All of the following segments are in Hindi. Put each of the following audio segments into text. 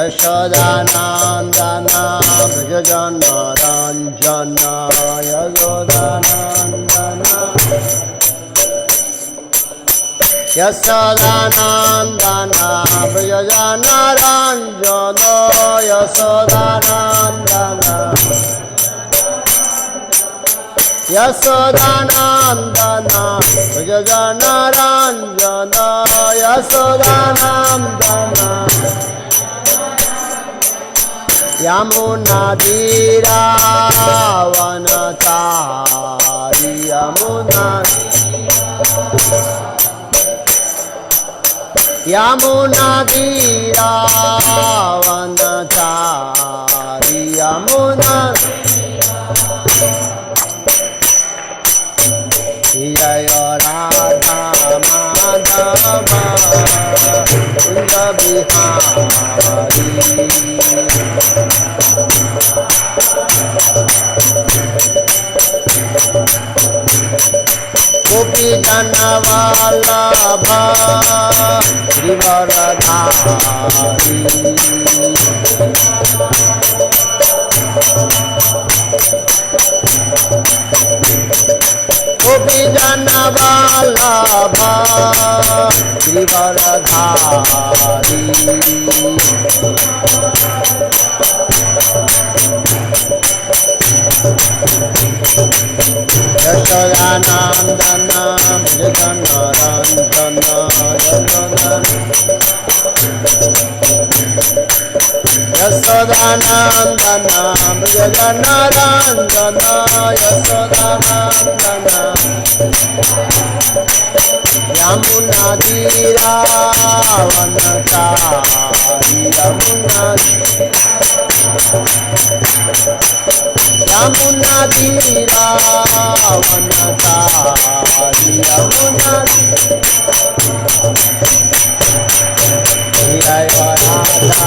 यशोदानन्दन व्रजजनरञ्जन यशोदानन्दन यशोदानन्दन व्रजजनरञ्जन यशोदानन्दन यशोदानन्दन व्रजजनरञ्जन यशोदानन्दन यमुनातीरावनचारि यमुनातीरावनचारि यमुना जय राधा माधव कुंज बिहारी गोपी जन वल्लभ गिरिवरधारी गोपी जन वल्लभ गिरिवरधारी यशोदानन्दन व्रजजनरञ्जन यशोदानन्दन व्रजजनरञ्जन यशोदानन्दन यमुनातीरावनचारि यमुनातीरावनचारि यमुना जय राधा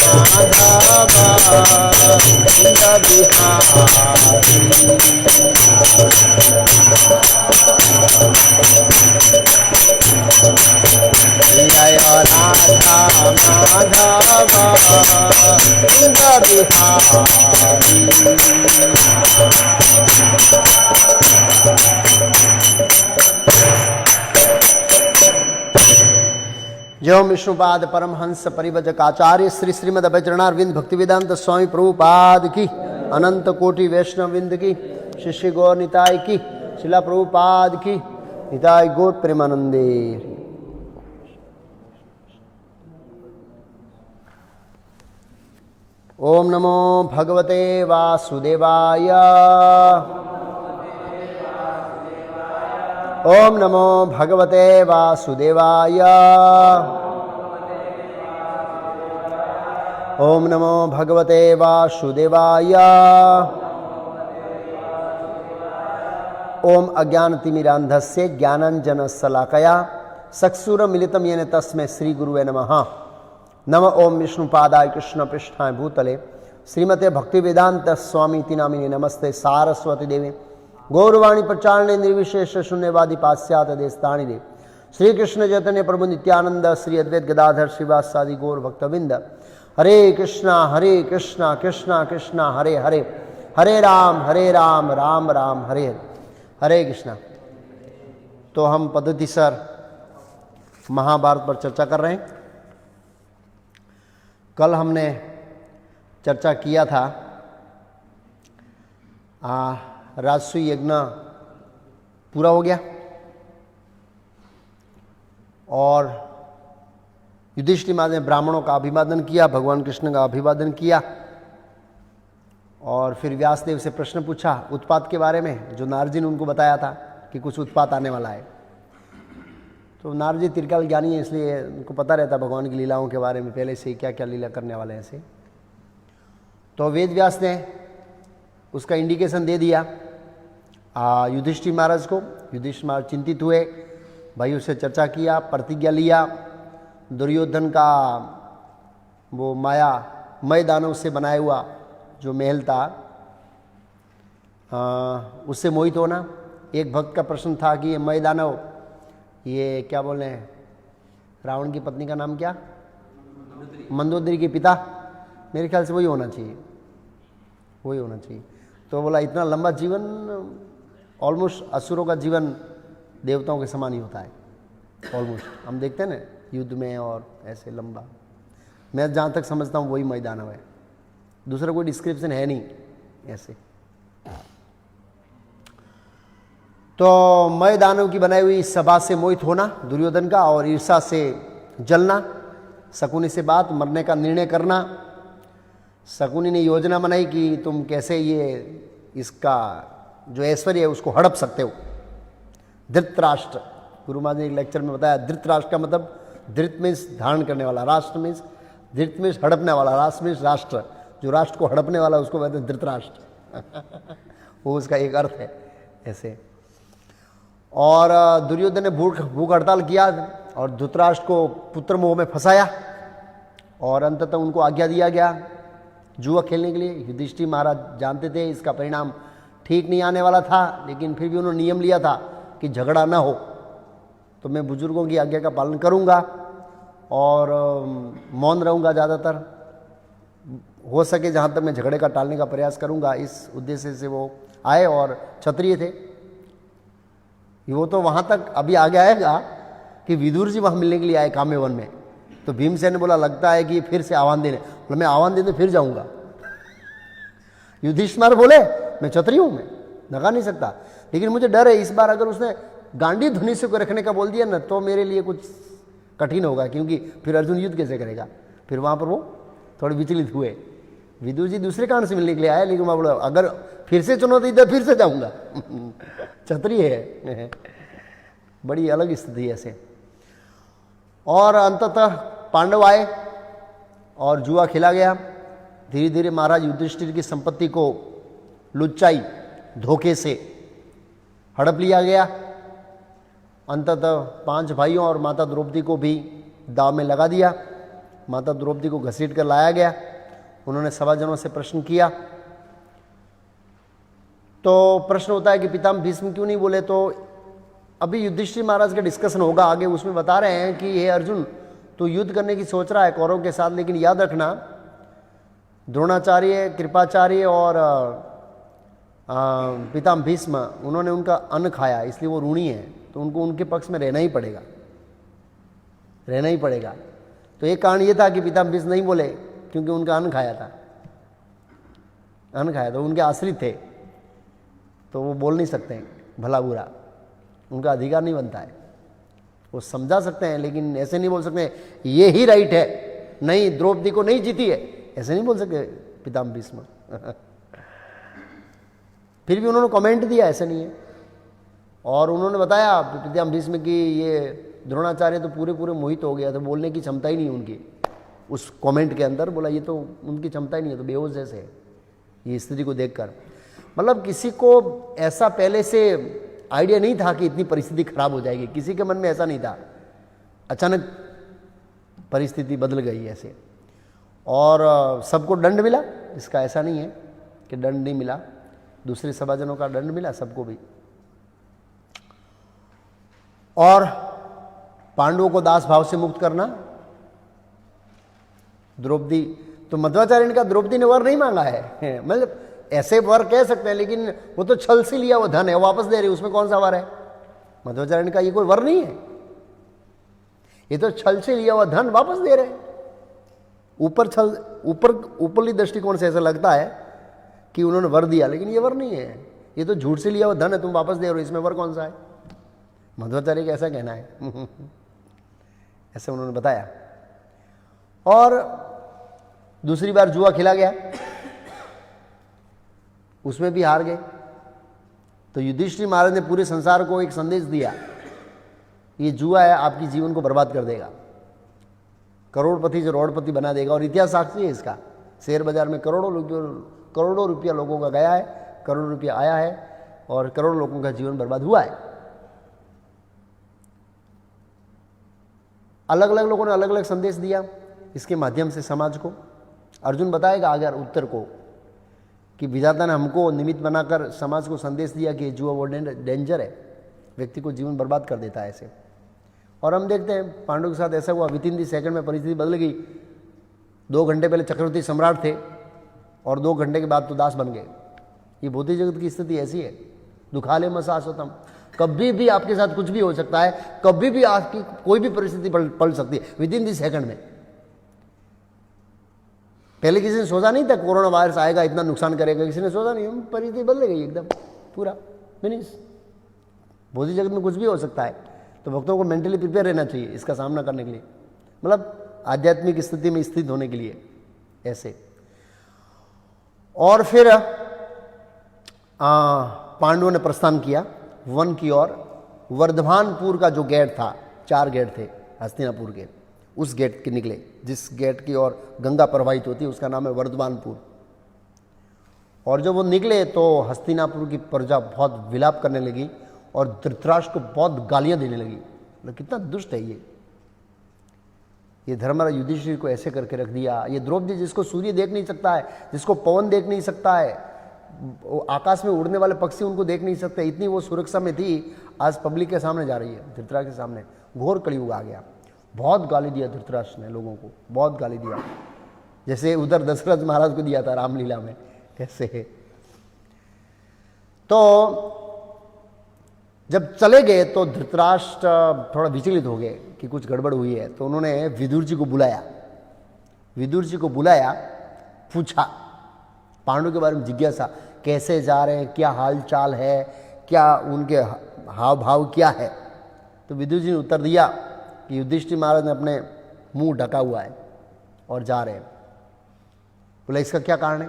माधव कुंज बिहारी जय राधा माधव कुंज बिहारी जो विष्णुपाद परमहंस परिव्रजक आचार्य श्री श्रीमद अभयचरणारविंद भक्तिवेदांत स्वामी प्रभुपाद की अनंत कोटि वैष्णवविंद की शिष्य गौर निताय की शिला प्रभुपाद की निताय गौर प्रेमानंदे। ओम नमो भगवते वासुदेवाय ओम नमो भगवते वासुदेवाय ओम नमो भगवते वासुदेवाय ओम अज्ञानतिमिरान्धस्य ज्ञानाञ्जनशलाकया चक्षुरुन्मीलितं येन तस्मै श्रीगुरुवे नमः। नम ओम विष्णुपादाय कृष्णपृष्ठाय भूतले श्रीमते भक्तिवेदांत स्वामीति नामिने नमस्ते सारस्वती देवे गौरवाणी प्रचारणे निर्विशेष शून्यवादी पाश्चात्य देशतारिणे श्री कृष्ण चैतन्य प्रभु नित्यानंद श्री अद्वैत गदाधर श्रीवासादि गौर भक्तविंद हरे कृष्णा कृष्णा कृष्णा हरे हरे हरे राम राम राम हरे हरे हरे कृष्णा। तो हम पद्धति सर महाभारत पर चर्चा कर रहे हैं। कल हमने चर्चा किया था राजसूय यज्ञ पूरा हो गया और युधिष्ठिर महाराज ने ब्राह्मणों का अभिवादन किया, भगवान कृष्ण का अभिवादन किया और फिर व्यासदेव से प्रश्न पूछा उत्पात के बारे में, जो नारद जी ने उनको बताया था कि कुछ उत्पात आने वाला है। तो नारद जी त्रिकाल ज्ञानी है, इसलिए उनको पता रहता भगवान की लीलाओं के बारे में पहले से ही क्या क्या लीला करने वाले हैं ऐसे। तो वेद व्यास ने उसका इंडिकेशन दे दिया युधिष्ठिर महाराज को। युधिष्ठिर महाराज चिंतित हुए, भाई उससे चर्चा किया, प्रतिज्ञा लिया। दुर्योधन का वो मय दानव से बनाया हुआ जो महल था उससे मोहित होना। एक भक्त का प्रश्न था कि ये मय दानव ये क्या बोले, रावण की पत्नी का नाम क्या, मंदोदरी के पिता, मेरे ख्याल से वही होना चाहिए, वही होना चाहिए। तो बोला इतना लंबा जीवन, ऑलमोस्ट असुरों का जीवन देवताओं के समान ही होता है ऑलमोस्ट, हम देखते हैं ना युद्ध में और ऐसे लंबा। मैं जहाँ तक समझता हूँ वही मय दानव है, दूसरा कोई डिस्क्रिप्शन है नहीं ऐसे। तो मय दानव की बनाई हुई सभा से मोहित होना दुर्योधन का, और ईर्षा से जलना, शकुनी से बात मरने का निर्णय करना। शकुनी ने योजना बनाई कि तुम कैसे ये इसका जो ऐश्वर्य है उसको हड़प सकते हो। धृतराष्ट्र, गुरु महाराज ने एक लेक्चर में बताया, धृतराष्ट्र का मतलब धृत मीन्स धारण करने वाला, राष्ट्र मीन्स धृत मीन्स हड़पने वाला, राष्ट्र मीन्स राष्ट्र, जो राष्ट्र को हड़पने वाला उसको कहते हैं धृतराष्ट्र वो उसका एक अर्थ है ऐसे। और दुर्योधन ने भूख हड़ताल किया और धृतराष्ट्र को पुत्र मोह में फंसाया, और अंततः उनको आज्ञा दिया गया जुआ खेलने के लिए। युधिष्ठिर महाराज जानते थे इसका परिणाम ठीक नहीं आने वाला था, लेकिन फिर भी उन्होंने नियम लिया था कि झगड़ा ना हो, तो मैं बुजुर्गों की आज्ञा का पालन करूंगा और मौन रहूंगा, ज़्यादातर हो सके जहाँ तक मैं झगड़े का टालने का प्रयास करूंगा। इस उद्देश्य से वो आए, और क्षत्रिय थे वो। तो वहाँ तक अभी आगे आएगा कि विदुर जी वहाँ मिलने के लिए आए काम्यवन में, तो भीमसेन ने बोला लगता है कि फिर से आह्वान देने, बोला मैं आह्वान देने फिर जाऊंगा। युधिष्ठिर बोले मैं क्षत्रिय हूँ, मैं लगा नहीं सकता, लेकिन मुझे डर है इस बार अगर उसने गांडी धुनी से को रखने का बोल दिया ना तो मेरे लिए कुछ कठिन होगा, क्योंकि फिर अर्जुन युद्ध कैसे करेगा। फिर वहाँ पर वो थोड़े विचलित हुए। विदुर जी दूसरे कारण से मिलने के लिए आए, लेकिन मैं बोला अगर फिर से चुनौती दे फिर से जाऊंगा क्षत्रिय है बड़ी अलग स्थिति ऐसे। और अंततः पांडव आए और जुआ खेला गया। धीरे धीरे महाराज युधिष्ठिर की संपत्ति को लुच्चाई धोखे से हड़प लिया गया। अंततः 5 भाइयों और माता द्रौपदी को भी दाव में लगा दिया। माता द्रौपदी को घसीट कर लाया गया। उन्होंने सभाजनों से प्रश्न किया, तो प्रश्न होता है कि पितामह भीष्म क्यों नहीं बोले। तो अभी युधिष्ठिर महाराज का डिस्कशन होगा आगे, उसमें बता रहे हैं कि हे अर्जुन तो युद्ध करने की सोच रहा है कौरव के साथ, लेकिन याद रखना द्रोणाचार्य, कृपाचार्य और पितामह भीष्म उन्होंने उनका अन्न खाया, इसलिए वो ऋणी है, तो उनको उनके पक्ष में रहना ही पड़ेगा, रहना ही पड़ेगा। तो एक कारण ये था कि पितामह भीष्म नहीं बोले क्योंकि उनका अन्न खाया था, अन्न खाया था, उनके आश्रित थे, तो वो बोल नहीं सकते भला बुरा, उनका अधिकार नहीं बनता है। वो समझा सकते हैं लेकिन ऐसे नहीं बोल सकते ये ही राइट है, नहीं द्रौपदी को नहीं जीती है, ऐसे नहीं बोल सकते पितामह भीष्म फिर भी उन्होंने कमेंट दिया, ऐसा नहीं है। और उन्होंने बताया पितामह भीष्म की ये द्रोणाचार्य तो पूरे पूरे मोहित हो गया, तो बोलने की क्षमता ही नहीं उनकी उस कमेंट के अंदर। बोला ये तो उनकी क्षमता ही नहीं है, तो बेहोश जैसे है ये स्थिति को देखकर। मतलब किसी को ऐसा पहले से आइडिया नहीं था कि इतनी परिस्थिति खराब हो जाएगी, किसी के मन में ऐसा नहीं था, अचानक परिस्थिति बदल गई ऐसे। और सबको दंड मिला, इसका ऐसा नहीं है कि दंड नहीं मिला, दूसरे सभाजनों का दंड मिला सबको भी। और पांडवों को दास भाव से मुक्त करना। द्रौपदी तो मध्वाचार्य ने कहा द्रौपदी ने वर नहीं मांगा है, मतलब ऐसे वर कह सकते हैं, लेकिन वो तो छल से लिया वो धन है, वापस दे रही, उसमें कौन सा वर है। मध्वाचार्य ने कहा ये कोई वर नहीं है, ये तो छल से लिया हुआ धन वापस दे रहे। ऊपर छल ऊपरली दृष्टिकोण से ऐसा लगता है कि उन्होंने वर दिया, लेकिन ये वर नहीं है, ये तो झूठ से लिया हुआ धन है, तुम वापस दे रहे हो, इसमें वर कौन सा है। मध्वाचार्य का ऐसा कहना है ऐसे उन्होंने बताया। और दूसरी बार जुआ खेला गया, उसमें भी हार गए। तो युधिष्ठिर महाराज ने पूरे संसार को एक संदेश दिया, ये जुआ है आपकी जीवन को बर्बाद कर देगा, करोड़पति से रोड़पति बना देगा। और इतिहास साक्षी है इसका, शेयर बाजार में करोड़ों रुपया लोगों का गया है, करोड़ों रुपया आया है, और करोड़ों लोगों का जीवन बर्बाद हुआ है। अलग अलग लोगों ने अलग अलग संदेश दिया इसके माध्यम से समाज को। अर्जुन बताएगा अगर उत्तर को कि विधाता ने हमको निमित्त बनाकर समाज को संदेश दिया कि जुआ वो डेंजर है, व्यक्ति को जीवन बर्बाद कर देता है ऐसे। और हम देखते हैं पांडवों के साथ ऐसा हुआ, विद इन दी सेकंड में परिस्थिति बदल गई। 2 घंटे पहले चक्रवर्ती सम्राट थे और 2 घंटे के बाद तो दास बन गए। ये भौतिक जगत की स्थिति ऐसी है। दुखाले मसासोतम, कभी भी आपके साथ कुछ भी हो सकता है, कभी भी आपकी कोई भी परिस्थिति पलट सकती है विद इन दी सेकंड में। पहले किसी ने सोचा नहीं था कोरोना वायरस आएगा, इतना नुकसान करेगा, किसी ने सोचा नहीं। परिस्थिति बदल गई एकदम पूरा फिनिश। भौतिक जगत में कुछ भी हो सकता है, तो भक्तों को मेंटली प्रिपेयर रहना चाहिए इसका सामना करने के लिए, मतलब आध्यात्मिक स्थिति में स्थित होने के लिए ऐसे। और फिर पांडवों ने प्रस्थान किया वन की ओर। वर्धमानपुर का जो गेट था, 4 गेट थे हस्तिनापुर के, उस गेट के निकले। जिस गेट की ओर गंगा प्रवाहित होती है उसका नाम है वर्धमानपुर। और जब वो निकले तो हस्तिनापुर की प्रजा बहुत विलाप करने लगी और धृतराष्ट्र को बहुत गालियां देने लगी। मतलब कितना दुष्ट है ये धर्मराज युधिष्ठिर को ऐसे करके रख दिया। ये द्रौपदी जिसको सूर्य देख नहीं सकता है, जिसको पवन देख नहीं सकता है, आकाश में उड़ने वाले पक्षी उनको देख नहीं सकते, इतनी वो सुरक्षा में थी, आज पब्लिक के सामने जा रही है, धृतराष्ट्र के सामने। घोर कलयुग आ गया। बहुत गाली दिया धृतराष्ट्र ने लोगों को, बहुत गाली दिया, जैसे उधर दशरथ महाराज को दिया था रामलीला में कैसे। तो जब चले गए तो धृतराष्ट्र थोड़ा विचलित हो गए कि कुछ गड़बड़ हुई है, तो उन्होंने विदुर जी को बुलाया। विदुर जी को बुलाया, पूछा पांडु के बारे में जिज्ञासा, कैसे जा रहे हैं, क्या हाल चाल है, क्या उनके हाव भाव क्या है। तो विदुर जी ने उत्तर दिया कि युधिष्ठिर महाराज ने अपने मुंह ढका हुआ है और जा रहे हैं। बोला इसका क्या कारण है,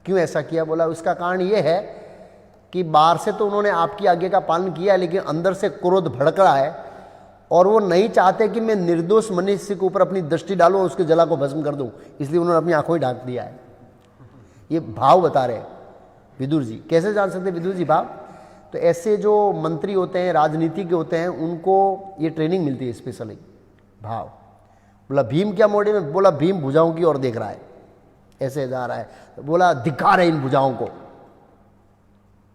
क्यों ऐसा किया। बोला उसका कारण ये है कि बाहर से तो उन्होंने आपकी आज्ञा का पालन किया, लेकिन अंदर से क्रोध भड़क रहा है और वो नहीं चाहते कि मैं निर्दोष मनुष्य के ऊपर अपनी दृष्टि डालूं और उसके जला को भस्म कर दूं, इसलिए उन्होंने अपनी आंखों ही ढांक दिया है। ये भाव बता रहे विदुर जी। कैसे जान सकते विदुर जी भाव, तो ऐसे जो मंत्री होते हैं, राजनीति के होते हैं, उनको ये ट्रेनिंग मिलती है स्पेशली भाव। बोला भीम क्या मोड़े में, बोला भीम भुजाओं की ओर देख रहा है, ऐसे जा रहा है। बोला धिक्कार है इन भुजाओं को,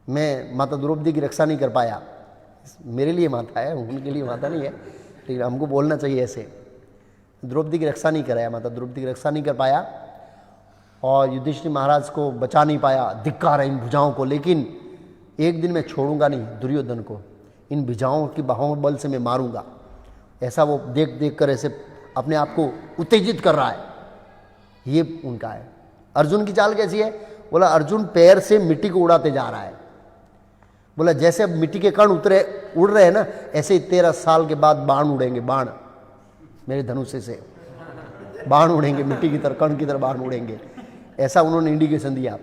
मैं माता द्रौपदी की रक्षा नहीं कर पाया। मेरे लिए माता है, उनके लिए माता नहीं है, लेकिन हमको बोलना चाहिए ऐसे। द्रौपदी की रक्षा नहीं कराया, माता द्रौपदी की रक्षा नहीं कर पाया और युधिष्ठिर महाराज को बचा नहीं पाया। धिक्कार है इन भुजाओं को, लेकिन एक दिन मैं छोड़ूंगा नहीं दुर्योधन को, इन भुजाओं की बाहों बल से मैं मारूंगा। ऐसा वो देख देख कर ऐसे अपने आप को उत्तेजित कर रहा है, ये उनका है। अर्जुन की चाल कैसी है, बोला अर्जुन पैर से मिट्टी को उड़ाते जा रहा है। बोला जैसे अब मिट्टी के कण उड़ रहे हैं ना, ऐसे ही 13 साल के बाद बाण उड़ेंगे, बाण मेरे धनुष से बाण उड़ेंगे, मिट्टी की तरह कण की तरह बाण उड़ेंगे। ऐसा उन्होंने इंडिकेशन दिया।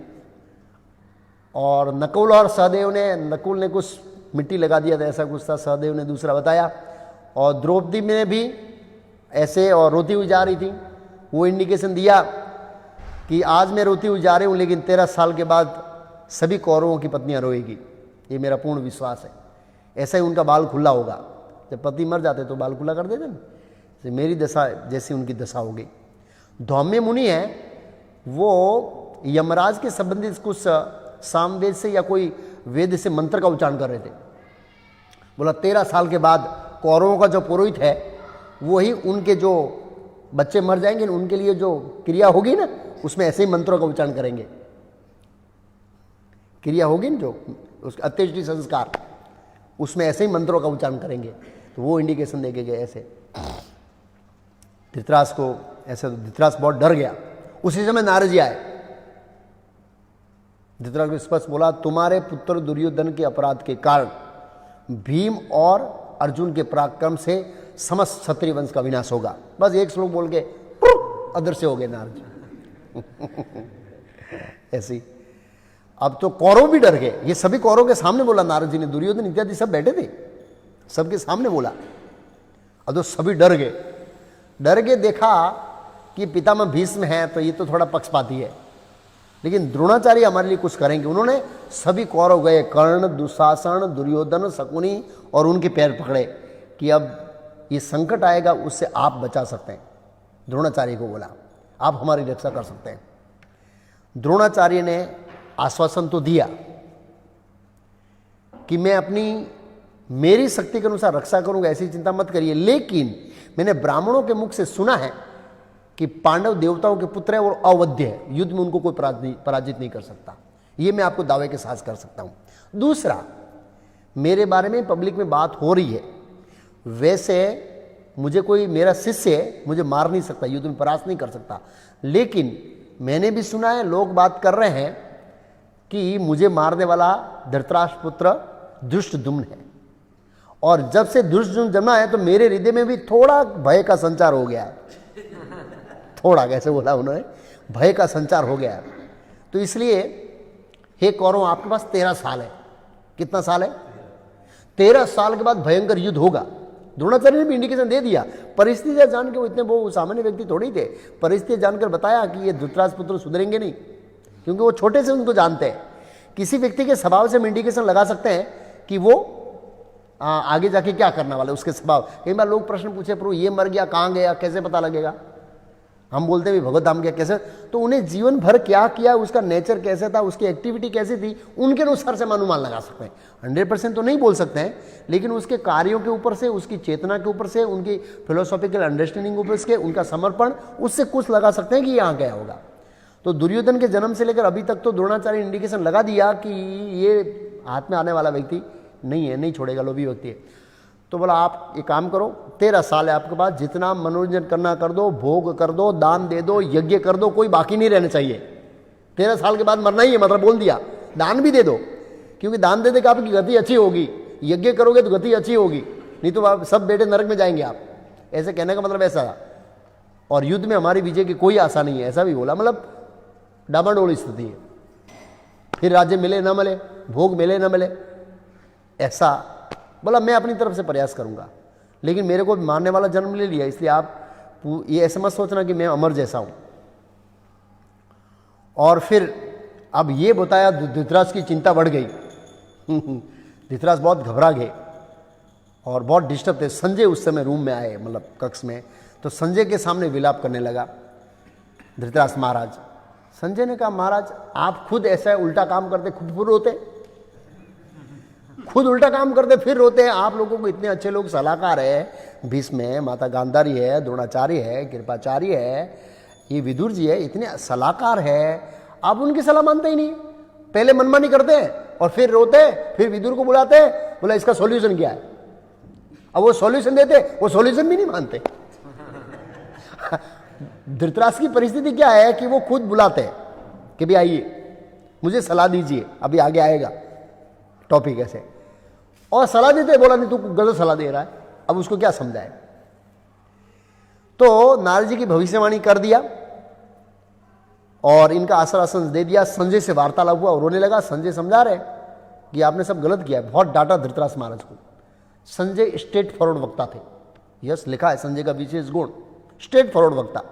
और नकुल और सहदेव ने, नकुल ने कुछ मिट्टी लगा दिया था, ऐसा कुछ था, सहदेव ने दूसरा बताया। और द्रौपदी में भी ऐसे, और रोती हुई जा रही थी, वो इंडिकेशन दिया कि आज मैं रोती हुई जा रही हूँ, लेकिन 13 साल के बाद सभी कौरवों की पत्नियां रोएगी, ये मेरा पूर्ण विश्वास है। ऐसा ही उनका बाल खुला होगा, जब पति मर जाते तो बाल खुला कर देते ना, मेरी दशा जैसी उनकी दशा होगी। धौम्य मुनि है, वो यमराज के संबंधित कुछ सामवेद से या कोई वेद से मंत्र का उच्चारण कर रहे थे। बोला 13 साल के बाद कौरवों का जो पुरोहित है वही उनके जो बच्चे मर जाएंगे उनके लिए जो क्रिया होगी ना, उसमें ऐसे ही मंत्रों का उच्चारण करेंगे। क्रिया होगी ना जो उसका अंत्येष्टि संस्कार, उसमें ऐसे ही मंत्रों का उच्चारण करेंगे। तो वो इंडिकेशन देके गए ऐसे धृतराष्ट्र को। ऐसे तो धृतराष्ट्र बहुत डर गया। उसी समय नारद जी आए। धृतराष्ट्र को स्पष्ट बोला, तुम्हारे पुत्र दुर्योधन के अपराध के कारण भीम और अर्जुन के पराक्रम से समस्त क्षत्रिय वंश का विनाश होगा। बस एक श्लोक बोल के अदृश्य हो गए नारद जी। ऐसी अब तो कौरव भी डर गए। ये सभी कौरव के सामने बोला नारद जी ने, दुर्योधन इत्यादि सब बैठे थे, सबके सामने बोला। अब तो सभी डर गए। डर के देखा कि पितामह भीष्म है तो ये तो थोड़ा पक्षपाती है, लेकिन द्रोणाचार्य हमारे लिए कुछ करेंगे। उन्होंने सभी कौरव गए, कर्ण, दुशासन, दुर्योधन, शकुनी, और उनके पैर पकड़े कि अब ये संकट आएगा, उससे आप बचा सकते हैं। द्रोणाचार्य को बोला, आप हमारी रक्षा कर सकते हैं। द्रोणाचार्य ने आश्वासन तो दिया कि मैं अपनी मेरी शक्ति के अनुसार रक्षा करूंगा, ऐसी चिंता मत करिए, लेकिन मैंने ब्राह्मणों के मुख से सुना है कि पांडव देवताओं के पुत्र है और अवध्य है, युद्ध में उनको कोई पराजित नहीं कर सकता। ये मैं आपको दावे के साथ कर सकता हूं। दूसरा, मेरे बारे में पब्लिक में बात हो रही है, वैसे मुझे कोई मेरा शिष्य है, मुझे मार नहीं सकता, युद्ध में परास्त नहीं कर सकता, लेकिन मैंने भी सुना है लोग बात कर रहे हैं कि मुझे मारने वाला धृतराष्ट्र पुत्र दुष्टद्युम्न है। और जब से दुष्टद्युम्न जन्मा है तो मेरे हृदय में भी थोड़ा भय का संचार हो गया है। थोड़ा, कैसे बोला उन्होंने, भय का संचार हो गया है। तो इसलिए हे कौरव, आपके पास 13 साल है। कितना साल है? 13 साल के बाद भयंकर युद्ध होगा। द्रोणाचार्य ने भी इंडिकेशन दे दिया। परिस्थितियां जान के वो इतने वो सामान्य व्यक्ति थोड़ी थे, परिस्थितियां जानकर बताया कि ये धृतराष्ट्र पुत्र सुधरेंगे नहीं, क्योंकि वो छोटे से उनको जानते हैं। किसी व्यक्ति के स्वभाव से हम इंडिकेशन लगा सकते हैं कि वो आगे जाके क्या करने वाला है, उसके स्वभाव। कई बार लोग प्रश्न पूछे, प्रभु ये मर गया, कहाँ गया, कैसे पता लगेगा? हम बोलते हैं भगवत धाम गया, कैसे? तो उन्हें जीवन भर क्या किया, उसका नेचर कैसे था, उसकी एक्टिविटी कैसी थी, उनके अनुसार से हम अनुमान लगा सकते हैं। 100% तो नहीं बोल सकते हैं, लेकिन उसके कार्यों के ऊपर से, उसकी चेतना के ऊपर से, उनकी फिलोसॉफिकल अंडरस्टैंडिंग ऊपर से, उनका समर्पण, उससे कुछ लगा सकते हैं कि यहाँ गया होगा। तो दुर्योधन के जन्म से लेकर अभी तक तो द्रोणाचार्य इंडिकेशन लगा दिया कि ये हाथ में आने वाला व्यक्ति नहीं है, नहीं छोड़ेगा, लोभी व्यक्ति है। तो बोला आप एक काम करो, 13 साल है आपके पास, जितना मनोरंजन करना कर दो, भोग कर दो, दान दे दो, यज्ञ कर दो, कोई बाकी नहीं रहना चाहिए। 13 साल के बाद मरना ही है, मतलब बोल दिया। दान भी दे दो, क्योंकि दान दे देकर आपकी गति अच्छी होगी, यज्ञ करोगे तो गति अच्छी होगी, नहीं तो आप सब बेटे नरक में जाएंगे आप। ऐसे कहने का मतलब ऐसा था। और युद्ध में हमारी विजय की कोई आशा नहीं है, ऐसा भी बोला। मतलब डामाडोल स्थिति है, फिर राज्य मिले ना मिले, भोग मिले ना मिले, ऐसा बोला। मैं अपनी तरफ से प्रयास करूंगा, लेकिन मेरे को मारने वाला जन्म ले लिया, इसलिए आप ये ऐसे मत सोचना कि मैं अमर जैसा हूं। और फिर अब ये बताया, धृतराष्ट्र की चिंता बढ़ गई। धृतराष्ट्र बहुत घबरा गए और बहुत डिस्टर्ब थे। संजय उस समय रूम में आए, मतलब कक्ष में, तो संजय के सामने विलाप करने लगा धृतराष्ट्र महाराज। संजय ने कहा, महाराज आप खुद ऐसा उल्टा काम करते, खुद रोते, खुद उल्टा काम करते फिर रोते हैं। आप लोगों को इतने अच्छे लोग सलाहकार है, भीष्म है, माता गांधारी है, द्रोणाचार्य है, कृपाचार्य है, ये विदुर जी है, इतने सलाहकार है, आप उनकी सलाह मानते ही नहीं। पहले मनमानी करते हैं और फिर रोते, फिर विदुर को बुलाते, बोला इसका सॉल्यूशन क्या है। अब वो सॉल्यूशन देते, वो सॉल्यूशन भी नहीं मानते। धृतराष्ट्र की परिस्थिति क्या है कि वो खुद बुलाते हैं कि भाई आइए, मुझे सलाह दीजिए, अभी आगे आएगा टॉपिक ऐसे, और सलाह देते, बोला नहीं तू गलत सलाह दे रहा है, अब उसको क्या समझाए। तो नारद जी की भविष्यवाणी कर दिया और इनका आश्वासन दे दिया। संजय से वार्तालाप हुआ और रोने लगा। संजय समझा रहे कि आपने सब गलत किया है, बहुत डांटा धृतराष्ट्र महाराज को। संजय स्ट्रेट फॉरवर्ड वक्ता थे, यस लिखा है संजय का विशेष गुण, स्ट्रेट फॉरवर्ड वक्ता,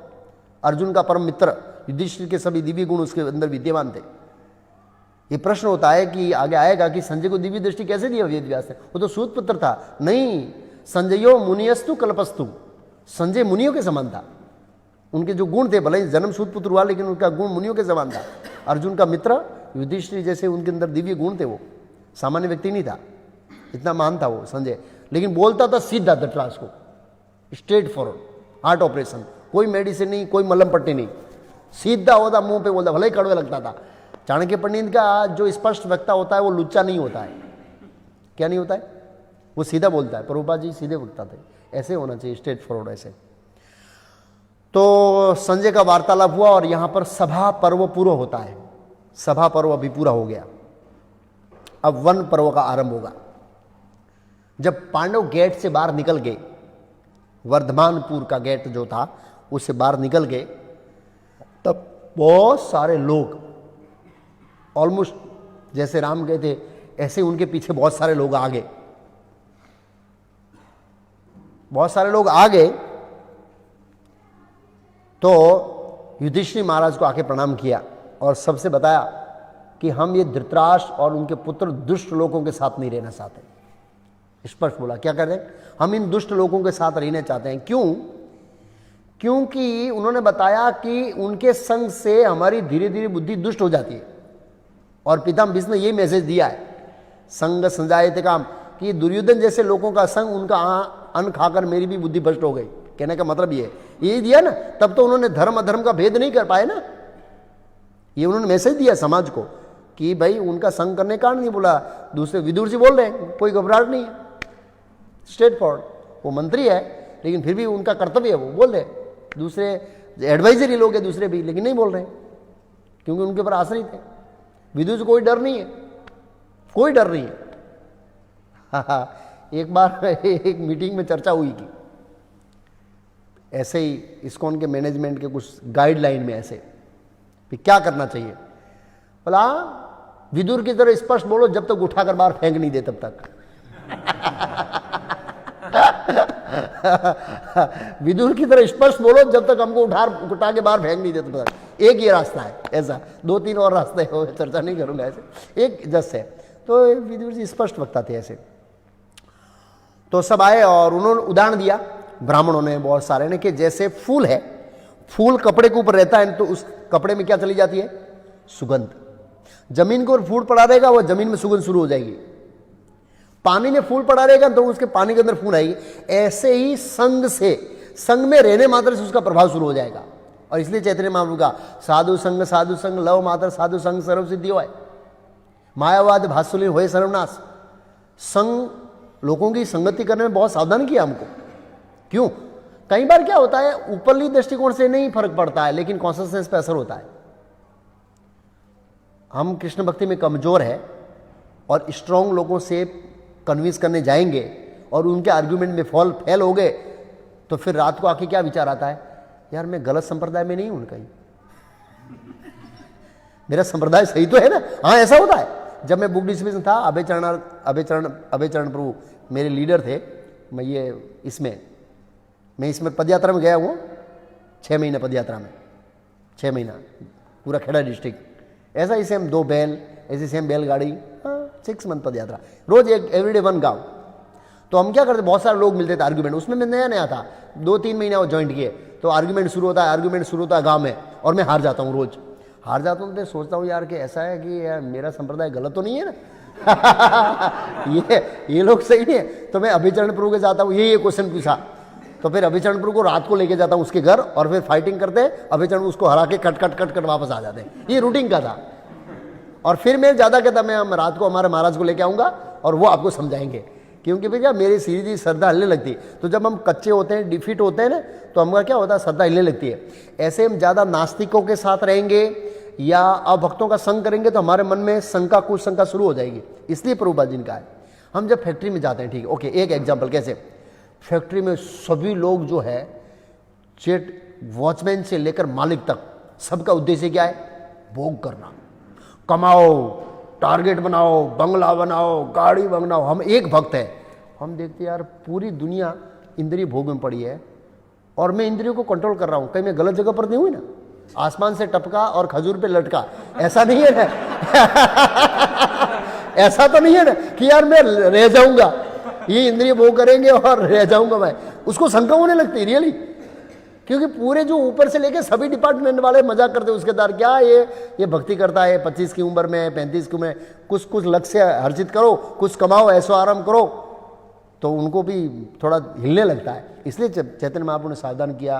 अर्जुन का परम मित्र, युधिष्ठिर के सभी दिव्य गुण उसके अंदर विद्यमान थे। ये प्रश्न होता है कि आगे आएगा कि संजय को दिव्य दृष्टि कैसे दिया वेद व्यास ने, वो तो सूत पुत्र था। नहीं, संजयो मुनियस्तु कल्पस्तु, संजय मुनियों के समान था। उनके जो गुण थे, भले ही जन्म सूत पुत्र हुआ लेकिन उनका गुण मुनियों के समान था। अर्जुन का मित्र, युधिष्ठिर जैसे उनके अंदर दिव्य गुण थे, वो सामान्य व्यक्ति नहीं था, इतना महान था वो संजय। लेकिन बोलता था सीधा धृतराष्ट्र को, स्ट्रेट फॉरवर्ड, हार्ट ऑपरेशन, कोई मेडिसिन नहीं, कोई मलम पट्टी नहीं, सीधा होता, मुंह पे बोलता, भले ही कड़वे लगता था। चाणक्य पंडित का जो स्पष्ट वक्ता होता है वो लुच्चा नहीं होता है। क्या नहीं होता है? वो सीधा बोलता है। प्रभुपाद जी सीधे वक्ता थे, ऐसे होना चाहिए, स्ट्रेट फॉरवर्ड ऐसे। तो संजय का वार्तालाप हुआ और यहां पर सभा पर्व पूरा होता है। सभा पर्व अभी पूरा हो गया, अब वन पर्व का आरंभ होगा। जब पांडव गेट से बाहर निकल गए, वर्धमानपुर का गेट जो था उससे बाहर निकल गए, तब बहुत सारे लोग, ऑलमोस्ट जैसे राम गए थे ऐसे उनके पीछे बहुत सारे लोग आ गए। बहुत सारे लोग आ गए तो युधिष्ठिर महाराज को आके प्रणाम किया और सबसे बताया कि हम ये धृतराष्ट्र और उनके पुत्र दुष्ट लोगों के साथ नहीं रहना चाहते। स्पष्ट बोला, क्या कर रहे हैं, हम इन दुष्ट लोगों के साथ रहना चाहते हैं। क्यों? क्योंकि उन्होंने बताया कि उनके संग से हमारी धीरे धीरे बुद्धि दुष्ट हो जाती है। और पितामह भीष्म ने यही मैसेज दिया है, संग संजायते काम, कि दुर्योधन जैसे लोगों का संग, उनका अन्न खाकर मेरी भी बुद्धि भ्रष्ट हो गई। कहने का मतलब ये है ये दिया ना, तब तो उन्होंने धर्म अधर्म का भेद नहीं कर पाए ना। ये उन्होंने मैसेज दिया समाज को कि भाई उनका संग करने कारण नहीं बोला। दूसरे विदुर जी बोल रहे हैं, कोई घबराहट नहीं है, स्ट्रेट फॉरवर्ड। वो मंत्री है लेकिन फिर भी उनका कर्तव्य है, वो बोल रहे। दूसरे एडवाइजरी लोग हैं दूसरे भी, लेकिन नहीं बोल रहे क्योंकि उनके ऊपर आश्रित है। विदुर से कोई डर नहीं है, कोई डर नहीं है। एक बार एक मीटिंग में चर्चा हुई कि ऐसे ही इस्कॉन के मैनेजमेंट के कुछ गाइडलाइन में ऐसे कि क्या करना चाहिए। बोला विदुर की तरह स्पष्ट बोलो, जब तक उठाकर बाहर फेंक नहीं दे तब तक। विदुर की तरह स्पष्ट बोलो, जब तक हमको उठा के बाहर फेंक नहीं दे तब तक। एक ही रास्ता है, ऐसा 2-3 और रास्ते हो, चर्चा नहीं करूंगा ऐसे, एक जस्ट है। तो विदुर जी स्पष्ट वक्ता थे ऐसे। तो सब आए और उन्होंने उदाहरण दिया ब्राह्मणों ने, बहुत सारे ने, कि जैसे फूल है, फूल कपड़े के ऊपर रहता है तो उस कपड़े में क्या चली जाती है? सुगंध। जमीन को फूल पड़ा रहेगा, वो जमीन में सुगंध शुरू हो जाएगी। पानी में फूल पड़ा रहेगा तो उसके पानी के अंदर फूल आएगी। ऐसे ही संग से, संग में रहने मात्र से उसका प्रभाव शुरू हो जाएगा। और इसलिए चैतन्य महाप्रभु का साधु संग लव मात्र साधु संग सर्व सिद्धि होय, मायावाद भास्वलीन होए सर्वनाश। संग, लोगों की संगति करने में बहुत सावधान किया हमको। क्यों? कई बार क्या होता है, ऊपरली दृष्टिकोण से नहीं फर्क पड़ता है, लेकिन कॉन्शसनेस पे असर होता है। हम कृष्ण भक्ति में कमजोर है और स्ट्रांग लोगों से कन्विंस करने जाएंगे और उनके आर्ग्यूमेंट में फेल हो गए, तो फिर रात को आके क्या विचार आता है, यार मैं गलत संप्रदाय में नहीं हूं कहीं, मेरा संप्रदाय सही तो है ना। हाँ, ऐसा होता है। जब मैं बुक डिस्ट्रीब्यूशन था, अभय चरण प्रभु मेरे लीडर थे। मैं इसमें पदयात्रा में गया हूँ 6 महीना पदयात्रा में, 6 महीना पूरा खेड़ा डिस्ट्रिक्ट। ऐसा ही सेम 2 बैल, ऐसी सेम बैलगाड़ी, 6 मंथ पदयात्रा, रोज एक एवरीडे 1 गांव। तो हम क्या करते, बहुत सारे लोग मिलते थे आर्ग्यूमेंट, उसमें मैं नया था, 2-3 महीना वो ज्वाइंट किए। तो आर्ग्यूमेंट शुरू होता है गाँव में, और मैं हार जाता हूँ, रोज हार जाता हूँ। तो सोचता हूँ यार कि ऐसा है कि यार मेरा संप्रदाय गलत तो नहीं है ना। ये लोग सही नहीं है। तो मैं अभिचरण प्रभु के जाता हूँ, ये क्वेश्चन पूछा, तो फिर अभिचरण प्रभु को रात को लेके जाता हूँ उसके घर, और फिर फाइटिंग करते, अभिचरण उसको हरा के कट वापस आ जाते। ये रूटीन का था। और फिर मैं ज्यादा कहता, मैं रात को हमारे महाराज को लेके आऊंगा और वो आपको समझाएंगे, क्योंकि भैया मेरी सीधी श्रद्धा हिलने लगती है। तो जब हम कच्चे होते हैं, डिफीट होते हैं ना, तो हमारा क्या होता है, श्रद्धा हिलने लगती है। ऐसे हम ज्यादा नास्तिकों के साथ रहेंगे या अभक्तों का संग करेंगे तो हमारे मन में शंका, कुछ शंका शुरू हो जाएगी। इसलिए प्रभुपाद जी ने कहा है, हम जब फैक्ट्री में जाते हैं, ठीक है, ओके, एक एग्जाम्पल, कैसे फैक्ट्री में सभी लोग जो है, चेट वॉचमैन से लेकर मालिक तक, सबका उद्देश्य क्या है? भोग करना, कमाओ, टारगेट बनाओ, बंगला बनाओ, गाड़ी बनाओ। हम एक भक्त है, हम देखते यार पूरी दुनिया इंद्रिय भोग में पड़ी है और मैं इंद्रियों को कंट्रोल कर रहा हूं। कहीं मैं गलत जगह पर नहीं हुई ना? आसमान से टपका और खजूर पे लटका, ऐसा नहीं है ना। ऐसा तो नहीं है ना कि यार मैं रह जाऊंगा, ये इंद्रिय भोग करेंगे और रह जाऊंगा मैं। उसको शंका होने लगती है रियली, क्योंकि पूरे जो ऊपर से लेके सभी डिपार्टमेंट वाले मजाक करते हैं उसके द्वार, क्या ये भक्ति करता है, 25 की उम्र में, 35 की उम्र में, कुछ लक्ष्य अर्जित करो, कुछ कमाओ, ऐसो आराम करो, तो उनको भी थोड़ा हिलने लगता है। इसलिए चैतन्य महाप्रभु ने सावधान किया,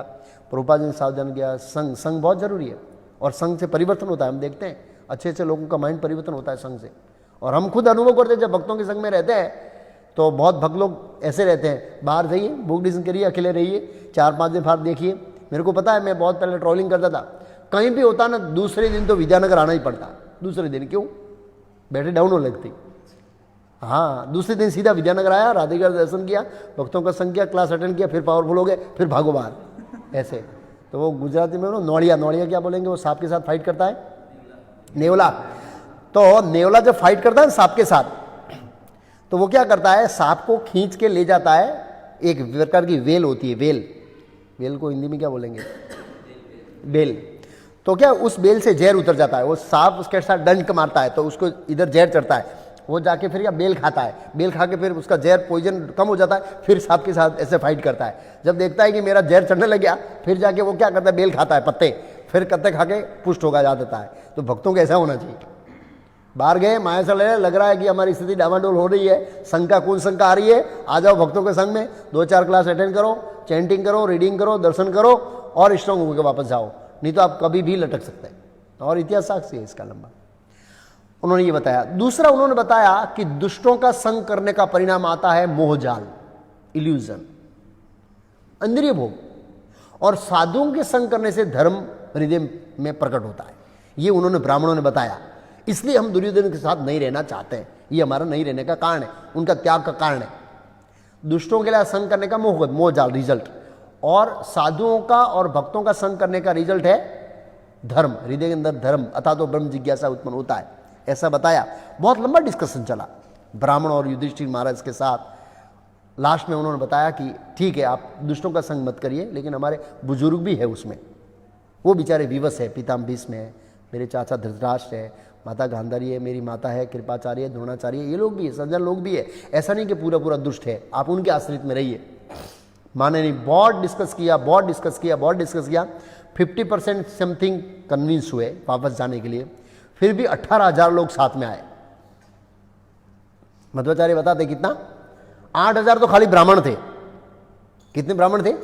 प्रभुपाद जी ने सावधान किया, संग बहुत जरूरी है। और संग से परिवर्तन होता है, हम देखते हैं अच्छे लोगों का माइंड परिवर्तन होता है संग से। और हम खुद अनुभव करते हैं, जब भक्तों के संग में रहते हैं तो बहुत भक्त लोग ऐसे रहते हैं, बाहर जाइए, बुक डिस्कशन करिए, अकेले रहिए, 4-5 दिन बाहर देखिए। मेरे को पता है, मैं बहुत पहले ट्रॉलिंग करता था, कहीं भी होता ना, दूसरे दिन तो विद्यानगर आना ही पड़ता। दूसरे दिन क्यों? बैटरी डाउन होने लगती। हाँ, दूसरे दिन सीधा विद्यानगर आया, राधिका दर्शन किया, भक्तों का संग किया, क्लास अटेंड किया, फिर पावरफुल हो गए, फिर भागो बाहर। ऐसे तो वो गुजराती में नौड़िया क्या बोलेंगे, वो सांप के साथ फाइट करता है, नेवला। तो नेवला जब फाइट करता है सांप के साथ, तो वो क्या करता है, सांप को खींच के ले जाता है। एक प्रकार की वेल होती है, वेल को हिंदी में क्या बोलेंगे, बेल। तो क्या उस बेल से जहर उतर जाता है, वो सांप उसके साथ डंक मारता है तो उसको इधर जहर चढ़ता है, वो जाके फिर क्या बेल खाता है, बेल खा के फिर उसका जहर पॉइजन कम हो जाता है, फिर सांप के साथ ऐसे फाइट करता है। जब देखता है कि मेरा जहर चढ़ने लग गया, फिर जाके वो क्या करता है, बेल खाता है, पत्ते, फिर पत्ते खा के पुष्ट होगा जा देता है। तो भक्तों को ऐसा होना चाहिए। बाहर गए, माया से लग रहा है कि हमारी स्थिति डामाडोल हो रही है, शंका कौन शंका आ रही है, आ जाओ भक्तों के संग में, 2-4 क्लास अटेंड करो, चैंटिंग करो, रीडिंग करो, दर्शन करो और स्ट्रांग होकर वापस जाओ, नहीं तो आप कभी भी लटक सकते हैं। और इतिहास साक्षी है इसका लंबा। उन्होंने ये बताया। दूसरा उन्होंने बताया कि दुष्टों का संग करने का परिणाम आता है मोहजाल, इल्यूजन, इंद्रिय भोग, और साधुओं के संग करने से धर्म हृदय में प्रकट होता है। ये उन्होंने ब्राह्मणों ने बताया। इसलिए हम दुर्योधन के साथ नहीं रहना चाहते हैं, ये हमारा नहीं रहने का कारण है, उनका त्याग का कारण है। दुष्टों के लिए संग करने का मोहजाल रिजल्ट, और साधुओं का और भक्तों का संग करने का रिजल्ट है धर्म, हृदय के अंदर धर्म अथा तो ब्रह्म जिज्ञासा उत्पन्न होता है, ऐसा बताया। बहुत लंबा डिस्कशन चला ब्राह्मण और युधिष्ठिर महाराज के साथ। लास्ट में उन्होंने बताया कि ठीक है, आप दुष्टों का संग मत करिए, लेकिन हमारे बुजुर्ग भी है उसमें, वो बेचारे विवश है, पितामह भीष्म है, मेरे चाचा धृतराष्ट्र है, माता गांधारी है, मेरी माता है कृपाचार्य, द्रोणाचार्य, ये लोग भी है, सज्जन लोग भी है। ऐसा नहीं कि पूरा पूरा दुष्ट है, आप उनके आश्रित में रहिए। माने नहीं, बहुत डिस्कस किया 50% समथिंग कन्विंस हुए वापस जाने के लिए, फिर भी 18,000 लोग साथ में आए। मध्वाचार्य बताते कितना, 8,000 तो खाली ब्राह्मण थे। कितने ब्राह्मण थे?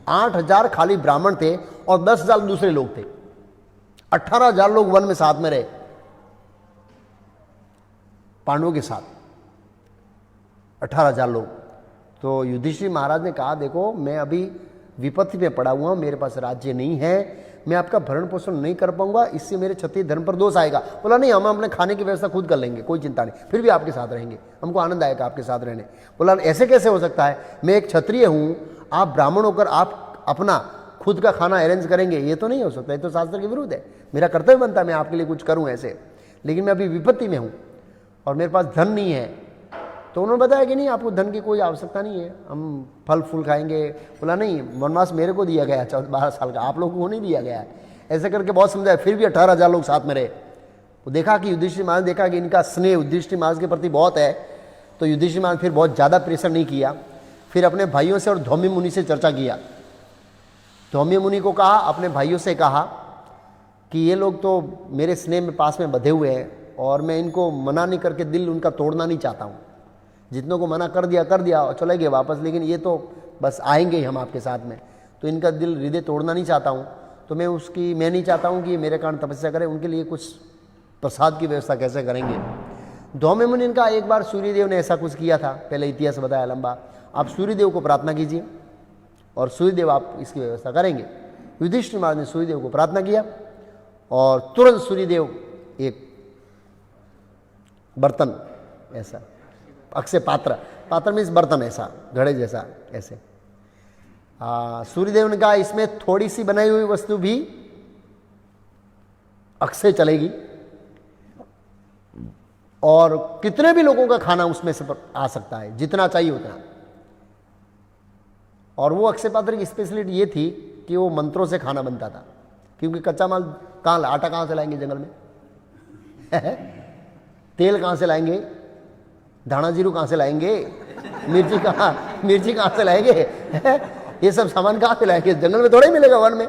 8,000 खाली ब्राह्मण थे और 10,000 दूसरे लोग थे। 18,000 लोग वन में साथ में रहे पांडवों के साथ, 18,000 लोग। तो युधिष्ठिर महाराज ने कहा, देखो मैं अभी विपत्ति में पड़ा हुआ हूं, मेरे पास राज्य नहीं है, मैं आपका भरण पोषण नहीं कर पाऊंगा, इससे मेरे क्षत्रिय धर्म पर दोष आएगा। बोला नहीं, हम अपने खाने की व्यवस्था खुद कर लेंगे, कोई चिंता नहीं, फिर भी आपके साथ रहेंगे, हमको आनंद आएगा आपके साथ रहने। बोला ऐसे कैसे हो सकता है, मैं एक क्षत्रिय हूं, आप ब्राह्मण होकर आप अपना खुद का खाना अरेंज करेंगे, ये तो नहीं हो सकता, ये तो शास्त्र के विरुद्ध है। मेरा कर्तव्य बनता है मैं आपके लिए कुछ करूं ऐसे, लेकिन मैं अभी विपत्ति में हूं और मेरे पास धन नहीं है। तो उन्होंने बताया कि नहीं, आपको धन की कोई आवश्यकता नहीं है, हम फल फूल खाएंगे। बोला नहीं, वनवास मेरे को दिया गया 12 साल का, आप लोगों को नहीं दिया गया है। ऐसे करके बहुत समझाया, फिर भी 18,000 लोग साथ में रहे। वो देखा कि युधिष्ठिर महाराज देखा कि इनका स्नेह युधिष्ठिर महाराज के प्रति बहुत है, तो युधिष्ठिर महाराज फिर बहुत ज़्यादा प्रेशर नहीं किया। फिर अपने भाइयों से और धौम्य मुनि से चर्चा किया। धौम्य मुनि को कहा, अपने भाइयों से कहा कि ये लोग तो मेरे स्नेह में पास में बंधे हुए हैं और मैं इनको मना नहीं करके दिल उनका तोड़ना नहीं चाहता हूँ। जितनों को मना कर दिया और चले गए वापस, लेकिन ये तो बस आएंगे ही हम आपके साथ में, तो इनका दिल हृदय तोड़ना नहीं चाहता हूँ। तो मैं नहीं चाहता हूँ कि मेरे कारण तपस्या करें, उनके लिए कुछ प्रसाद की व्यवस्था कैसे करेंगे। धौम्य मुनि का एक बार सूर्यदेव ने ऐसा कुछ किया था, पहले इतिहास बताया लंबा। आप सूर्यदेव को प्रार्थना कीजिए और सूर्यदेव आप इसकी व्यवस्था करेंगे। युधिष्ठिर महाराज ने सूर्यदेव को प्रार्थना किया और तुरंत सूर्यदेव एक बर्तन, ऐसा अक्षय पात्र मीन्स बर्तन, ऐसा घड़े जैसा ऐसे, सूर्यदेव ने कहा इसमें थोड़ी सी बनाई हुई वस्तु भी अक्षय चलेगी और कितने भी लोगों का खाना उसमें से आ सकता है, जितना चाहिए उतना। और वो अक्षय पात्र की स्पेशलिटी ये थी कि वो मंत्रों से खाना बनता था, क्योंकि कच्चा माल आटा कहाँ से लाएंगे जंगल में तेल कहाँ से लाएंगे, धाना जीरू कहाँ से लाएंगे, मिर्ची कहाँ से लाएंगे ये सब सामान कहाँ से लाएंगे, जंगल में थोड़ा ही मिलेगा, वन में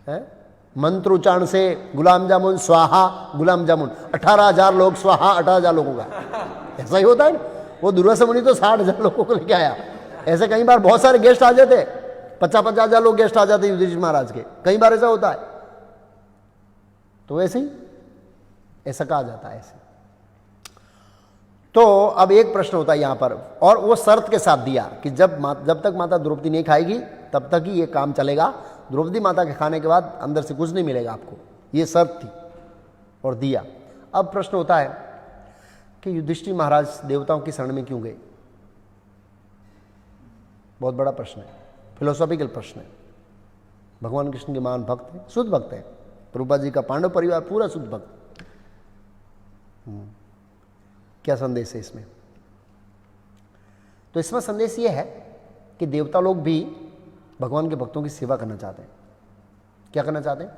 है। मंत्र उच्चारण से गुलाम जामुन स्वाहा, गुलाम जामुन 18,000 लोग स्वाहा, 18,000 लोगों का ऐसा ही होता है। वो दुर्वासा मुनि तो 60,000 लोगों को लेके आया। ऐसे कई बार बहुत सारे गेस्ट आ जाते, 50,000 लोग गेस्ट आ जाते युधिष्ठिर महाराज के, कई बार ऐसा होता है। तो ऐसे ही ऐसा कहा जाता है ऐसे। तो अब एक प्रश्न होता है यहां पर, और वो शर्त के साथ दिया कि जब तक माता द्रौपदी नहीं खाएगी तब तक ही ये काम चलेगा, द्रौपदी माता के खाने के बाद अंदर से कुछ नहीं मिलेगा आपको, ये शर्त थी और दिया। अब प्रश्न होता है कि युधिष्ठिर महाराज देवताओं की शरण में क्यों गए? बहुत बड़ा प्रश्न है, फिलोसॉफिकल प्रश्न है। भगवान कृष्ण के महान भक्त हैं, शुद्ध भक्त हैं। प्रभुपाद जी का पांडव परिवार पूरा शुद्ध भक्त। क्या संदेश है इसमें? तो इसमें संदेश यह है कि देवता लोग भी भगवान के भक्तों की सेवा करना चाहते हैं। क्या करना चाहते हैं?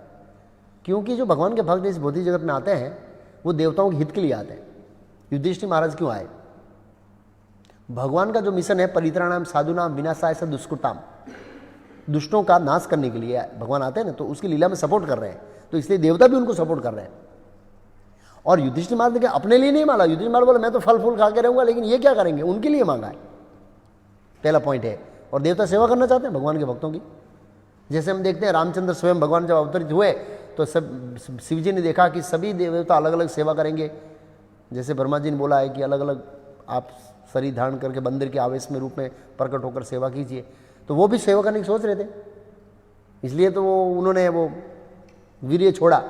क्योंकि जो भगवान के भक्त इस भौतिक जगत में आते हैं वो देवताओं के हित के लिए आते हैं। युधिष्ठिर महाराज क्यों आए? भगवान का जो मिशन है परित्राणाम साधुनाम विनाशाय च दुष्कृताम, दुष्टों का नाश करने के लिए भगवान आते हैं ना, तो उसकी लीला में सपोर्ट कर रहे हैं, तो इसलिए देवता भी उनको सपोर्ट कर रहे हैं। और युधिष्ठिर महाराज ने अपने लिए नहीं मांगा, युधिष्ठिर महाराज बोले मैं तो फल फूल खा के रहूंगा, लेकिन ये क्या करेंगे, उनके लिए मांगा है। पहला पॉइंट है। और देवता सेवा करना चाहते हैं भगवान के भक्तों की। जैसे हम देखते हैं रामचंद्र स्वयं भगवान जब अवतरित हुए तो सब शिव जी ने देखा कि सभी देवता अलग अलग सेवा करेंगे। जैसे ब्रह्मा जी ने बोला है कि अलग अलग आप शरीर धारण करके बंदर के आवेश में रूप में प्रकट होकर सेवा कीजिए, तो वो भी सेवा करने की सोच रहे थे। इसलिए तो उन्होंने वो वीर्य छोड़ा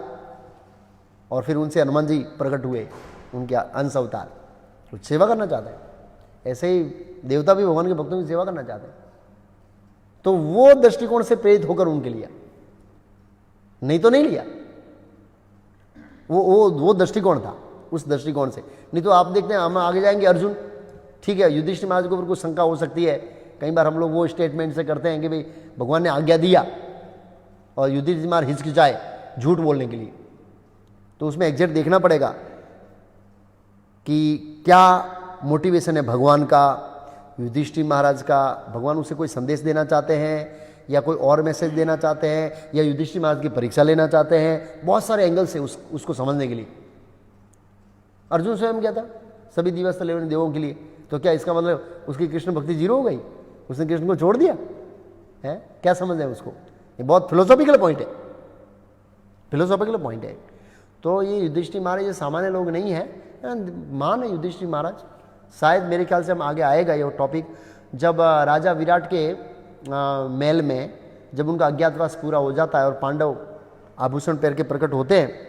और फिर उनसे हनुमान जी प्रकट हुए, उनके अंश अवतार, तो सेवा करना चाहते हैं। ऐसे ही देवता भी भगवान के भक्तों की सेवा करना चाहते हैं। तो वो दृष्टिकोण से प्रेरित होकर उनके लिया, नहीं तो नहीं लिया। वो दृष्टिकोण था, उस दृष्टिकोण से। नहीं तो आप देखते हैं हम आगे जाएंगे अर्जुन, ठीक है, युधिष्ठिर महाराज के ऊपर कुछ शंका हो सकती है। कई बार हम लोग वो स्टेटमेंट से करते हैं कि भाई भगवान ने आज्ञा दिया और युधिष्ठिर महाराज हिचकिचाए झूठ बोलने के लिए, तो उसमें एग्जैक्ट देखना पड़ेगा कि क्या मोटिवेशन है भगवान का, युधिष्ठिर महाराज का। भगवान उसे कोई संदेश देना चाहते हैं या कोई और मैसेज देना चाहते हैं या युधिष्ठिर महाराज की परीक्षा लेना चाहते हैं। बहुत सारे एंगल से उसको समझने के लिए। अर्जुन स्वयं क्या था, सभी दिवस लेवन देवों के लिए, तो क्या इसका मतलब उसकी कृष्ण भक्ति जीरो हो गई, उसने कृष्ण को छोड़ दिया है? क्या समझ है उसको? ये बहुत फिलोसॉफिकल पॉइंट है, फिलोसॉफिकल पॉइंट है। तो ये युधिष्ठिर महाराज ये सामान्य लोग नहीं है, मान है युधिष्ठिर महाराज। शायद मेरे ख्याल से हम आगे आएगा ये टॉपिक, जब राजा विराट के महल में जब उनका अज्ञातवास पूरा हो जाता है और पांडव आभूषण पहन के प्रकट होते हैं,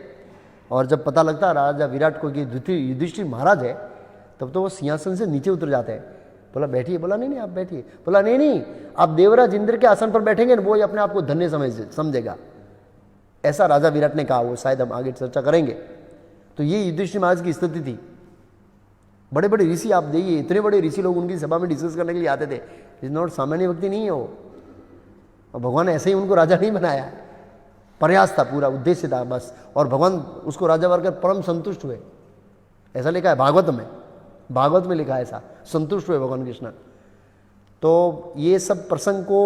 और जब पता लगता है राजा विराट को कि युधिष्ठिर महाराज है, तब तो वो सिंहासन से नीचे उतर जाते हैं। बोला बैठिए, बोला नहीं आप बैठिए, बोला नहीं आप देवराज इंद्र के आसन पर बैठेंगे ना, वो ही अपने आप को धन्य समझेगा, ऐसा राजा विराट ने कहा। वो शायद हम आगे चर्चा करेंगे। तो ये युधिष्ठिर महाराज की स्थिति थी। बड़े बड़े ऋषि आप देखिए, इतने बड़े ऋषि लोग उनकी सभा में डिस्कस करने के लिए आते थे। इज नॉट सामान्य व्यक्ति नहीं है वो, और भगवान ऐसे ही उनको राजा नहीं बनाया, प्रयास था, पूरा उद्देश्य था बस, और भगवान उसको राजा बनकर परम संतुष्ट हुए। ऐसा लिखा है भागवत में लिखा है ऐसा, संतुष्ट हुए भगवान कृष्ण। तो ये सब प्रसंग को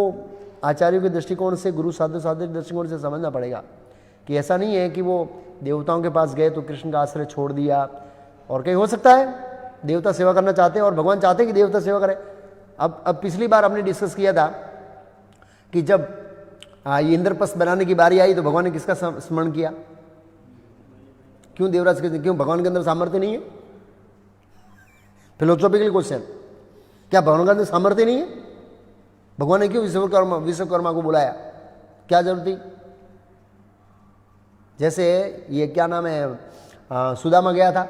आचार्यों के दृष्टिकोण से, गुरु साधु के दृष्टिकोण से समझना पड़ेगा कि ऐसा नहीं है कि वो देवताओं के पास गए तो कृष्ण का आश्रय छोड़ दिया। और कहीं हो सकता है देवता सेवा करना चाहते हैं और भगवान चाहते हैं कि देवता सेवा करें। अब पिछली बार हमने डिस्कस किया था कि जब ये इंद्रप्रस्थ बनाने की बारी आई तो भगवान ने किसका स्मरण किया? क्यों देवराज के? क्यों भगवान के अंदर सामर्थ्य नहीं है? फिलोसॉफिकल क्वेश्चन, क्या भगवान के अंदर सामर्थ्य नहीं है? भगवान ने क्यों विश्वकर्मा को बुलाया? क्या जरूरत थी? जैसे ये क्या नाम है, सुदामा गया था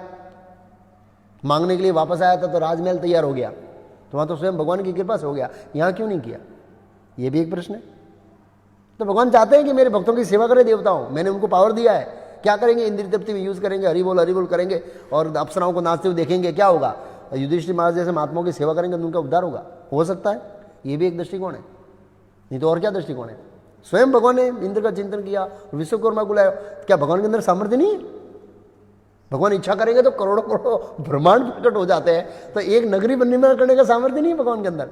मांगने के लिए, वापस आया था तो राजमहल तैयार हो गया, तो वहां तो स्वयं भगवान की कृपा से हो गया, यहां क्यों नहीं किया? ये भी एक प्रश्न है। तो भगवान चाहते हैं कि मेरे भक्तों की सेवा करें देवताओं, मैंने उनको पावर दिया है। क्या करेंगे? इंद्रिय तृप्ति में यूज करेंगे, हरि बोल करेंगे और अप्सराओं को नाचते हुए देखेंगे, क्या होगा? युधिष्ठिर महाराज जैसे महात्माओं की सेवा करेंगे तो उनका उद्धार होगा। हो सकता है, ये भी एक दृष्टिकोण है। नहीं तो और क्या दृष्टिकोण है? स्वयं भगवान ने इंद्र का चिंतन किया, विश्वकर्मा को लाया। क्या भगवान के अंदर सामर्थ्य नहीं है? भगवान इच्छा करेंगे तो करोड़ों करोड़ों ब्रह्मांड प्रकट हो जाते हैं। तो एक नगरी निर्माण करने का सामर्थ्य नहीं है भगवान के अंदर।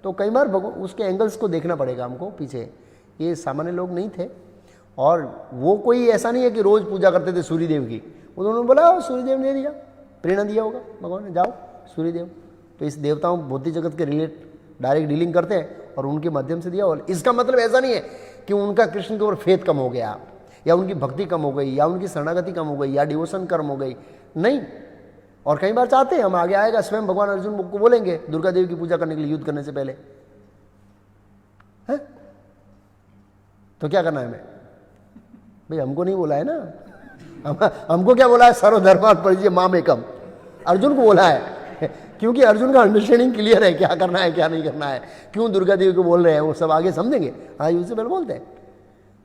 तो कई बार उसके एंगल्स को देखना पड़ेगा हमको पीछे। ये सामान्य लोग नहीं थे, और वो कोई ऐसा नहीं है कि रोज पूजा करते थे सूर्यदेव की। उन्होंने बोला सूर्यदेव ने दिया, प्रेरणा दिया होगा भगवान ने, जाओ सूर्यदेव। तो इस देवताओं भौतिक जगत के रिलेट डायरेक्ट डीलिंग करते हैं और उनके माध्यम से दिया। और इसका मतलब ऐसा नहीं है कि उनका कृष्ण के ऊपर फेथ कम हो गया, या उनकी भक्ति कम हो गई, या उनकी शरणागति कम हो गई, या डिवोशन कम हो गई, नहीं। और कई बार चाहते हैं, हम आगे आएगा, स्वयं भगवान अर्जुन को बोलेंगे दुर्गा देवी की पूजा करने के लिए युद्ध करने से पहले है? तो क्या करना है हमें? भाई हमको नहीं बोला है ना, हमको क्या बोला है? सर्वधर्मान् परित्यज्य माम एकम, अर्जुन को बोला है। क्योंकि अर्जुन का अंडरस्टैंडिंग क्लियर है, क्या करना है क्या नहीं करना है, क्यों दुर्गा देवी को बोल रहे हैं, वो सब आगे समझेंगे। हाँ, युद्ध से पहले बोलते हैं।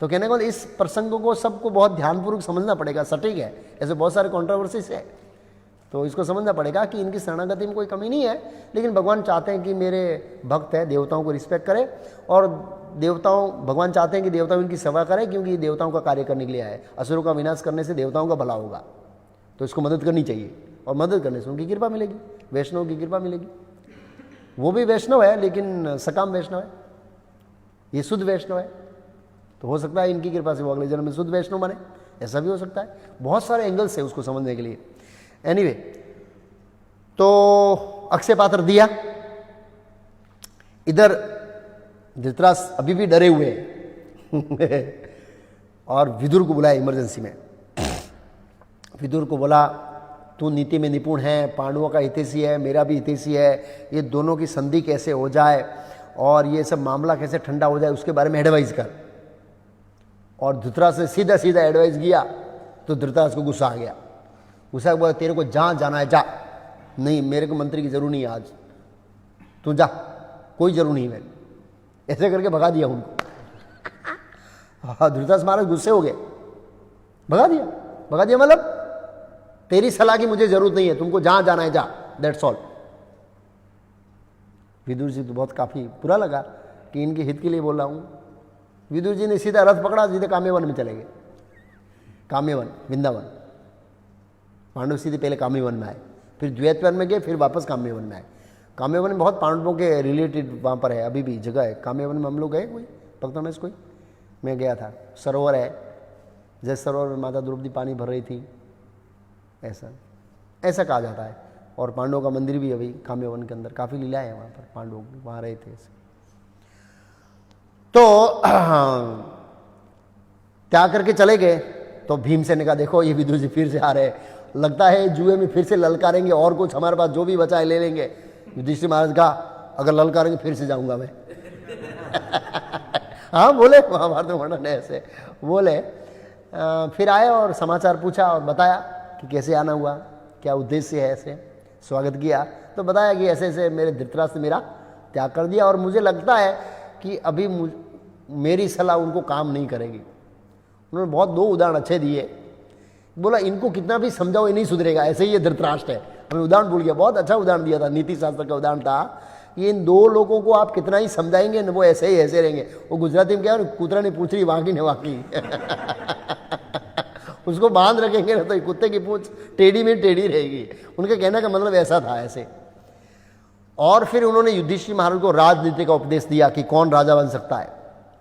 तो कहने को इस प्रसंग को सबको बहुत ध्यानपूर्वक समझना पड़ेगा। सटीक है, ऐसे बहुत सारे कॉन्ट्रोवर्सीज है, तो इसको समझना पड़ेगा कि इनकी शरणागति में कोई कमी नहीं है, लेकिन भगवान चाहते हैं कि मेरे भक्त हैं देवताओं को रिस्पेक्ट करें, और भगवान चाहते हैं कि देवता इनकी सेवा करें, क्योंकि ये देवताओं का कार्य करने के लिए आए। असुरों का विनाश करने से देवताओं का भला होगा, तो इसको मदद करनी चाहिए, और मदद करने से उनकी कृपा मिलेगी, वैष्णव की कृपा मिलेगी। वो भी वैष्णव है, लेकिन सकाम वैष्णव है, ये शुद्ध वैष्णव है। तो हो सकता है इनकी कृपा से वो अगले जन्म में शुद्ध वैष्णव बने, ऐसा भी हो सकता है। बहुत सारे एंगल्स है उसको समझने के लिए। एनीवे, तो अक्षय पात्र दिया। इधर धृतराष्ट्र अभी भी डरे हुए हैं और विदुर को बुलाया इमरजेंसी में। विदुर को बोला, तू नीति में निपुण है, पांडवों का हितैषी है, मेरा भी हितैषी है, ये दोनों की संधि कैसे हो जाए और ये सब मामला कैसे ठंडा हो जाए उसके बारे में एडवाइस कर। और धृतराष्ट्र ने सीधा सीधा एडवाइस किया तो धृतराष्ट्र को गुस्सा आ गया। गुस्सा बोला, तेरे को जहाँ जाना है जा, नहीं मेरे को मंत्री की जरूरत नहीं है आज, तू जा, कोई जरूर नहीं है। ऐसे करके भगा दिया उनको। हाँ, धृतराष्ट्र महाराज गुस्से हो गए, भगा दिया मतलब तेरी सलाह की मुझे जरूरत नहीं है, तुमको जहां जाना है जा, दैट्स ऑल। विदुर जी तो बहुत काफी बुरा लगा कि इनके हित के लिए बोल रहा हूं। विदुर जी ने सीधा रथ पकड़ा, सीधे काम्यवन में चले गए। काम्यवन, वृंदावन। पांडव सीधे पहले काम्यवन में आए, फिर द्वैतवन में गए, फिर वापस काम्यवन में आए। काम्यवन में बहुत पांडवों के रिलेटेड वहाँ पर है, अभी भी जगह है। काम्यवन में हम लोग गए, कोई भक्तों में से कोई? मैं गया था। सरोवर है, जैसे सरोवर में माता द्रौपदी पानी भर रही थी, ऐसा कहा जाता है। और पांडवों का मंदिर भी अभी काम्यवन के अंदर, काफ़ी लीलाएं हैं वहाँ पर, पांडव वहाँ रहे थे ऐसे। तो त्याग करके चले गए। तो भीमसेन ने कहा, देखो ये विदुर जी फिर से आ रहे हैं, लगता है जुए में फिर से ललकारेंगे और कुछ हमारे पास जो भी बचा है ले लेंगे। युधिष्ठिर महाराज कहा, अगर ललकारेंगे फिर से जाऊंगा मैं। हाँ बोले, महाभारत वर्णन है ऐसे बोले। फिर आए और समाचार पूछा और बताया कि कैसे आना हुआ, क्या उद्देश्य है, ऐसे स्वागत किया। तो बताया कि ऐसे ऐसे मेरे धृतराष्ट्र ने मेरा त्याग कर दिया और मुझे लगता है कि अभी मेरी सलाह उनको काम नहीं करेगी। उन्होंने बहुत दो उदाहरण अच्छे दिए। बोला इनको कितना भी समझाओ ये नहीं सुधरेगा, ऐसे ही ये धृतराष्ट्र है। हमें उदाहरण भूल गया, बहुत अच्छा उदाहरण दिया था, नीति शास्त्र का उदाहरण था। ये इन दो लोगों को आप कितना ही समझाएंगे न, वो ऐसे ही ऐसे रहेंगे। वो गुजराती में क्या, कुतरा नहीं पूछ रही वाकी ने वाकी। उसको बांध रखेंगे ना तो कुत्ते की पूंछ टेढ़ी में टेढ़ी रहेगी। उनके कहने का मतलब ऐसा था ऐसे। और फिर उन्होंने युधिष्ठिर महाराज को राजनीति का उपदेश दिया कि कौन राजा बन सकता है।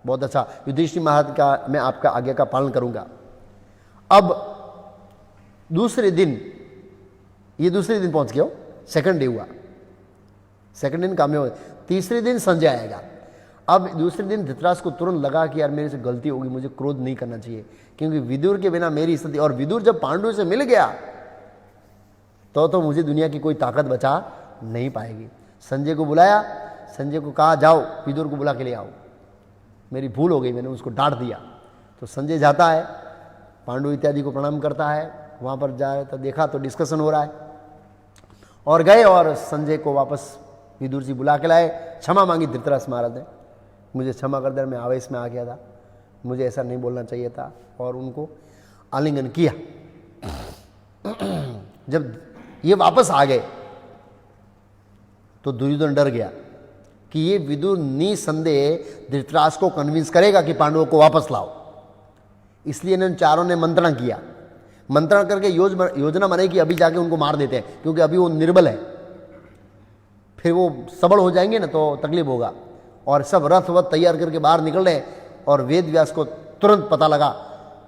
बहुत अच्छा, युधिष्ठिर महाराज का मैं आपका आज्ञा का पालन करूंगा। अब दूसरे दिन, ये दूसरे दिन पहुंच गया, सेकंड डे हुआ, सेकंड दिन काम में। तीसरे दिन संजय आएगा। अब दूसरे दिन धृतराष्ट्र को तुरंत लगा कि यार मेरे से गलती होगी, मुझे क्रोध नहीं करना चाहिए, क्योंकि विदुर के बिना मेरी स्थिति, और विदुर जब पांडु से मिल गया तो मुझे दुनिया की कोई ताकत बचा नहीं पाएगी। संजय को बुलाया, संजय को कहा जाओ विदुर को बुला के ले आओ, मेरी भूल हो गई, मैंने उसको डांट दिया। तो संजय जाता है, पांडु इत्यादि को प्रणाम करता है, वहाँ पर जाए तो देखा तो डिस्कशन हो रहा है, और गए और संजय को वापस विदुर जी बुला के लाए। क्षमा मांगी धृतराष्ट्र महाराज ने, मुझे क्षमा कर दे, मैं आवेश में आ गया था, मुझे ऐसा नहीं बोलना चाहिए था, और उनको आलिंगन किया। जब ये वापस आ गए तो दुर्योधन डर गया कि ये विदुर निसंदेह धृतराष्ट्र को कन्विंस करेगा कि पांडवों को वापस लाओ। इसलिए इन्होंने चारों ने मंत्रण किया, मंत्रण करके योजना बनाई कि अभी जाके उनको मार देते हैं, क्योंकि अभी वो निर्बल है, फिर वो सबल हो जाएंगे ना तो तकलीफ होगा। और सब रथ वथ तैयार करके बाहर निकल रहे, और वेद व्यास को तुरंत पता लगा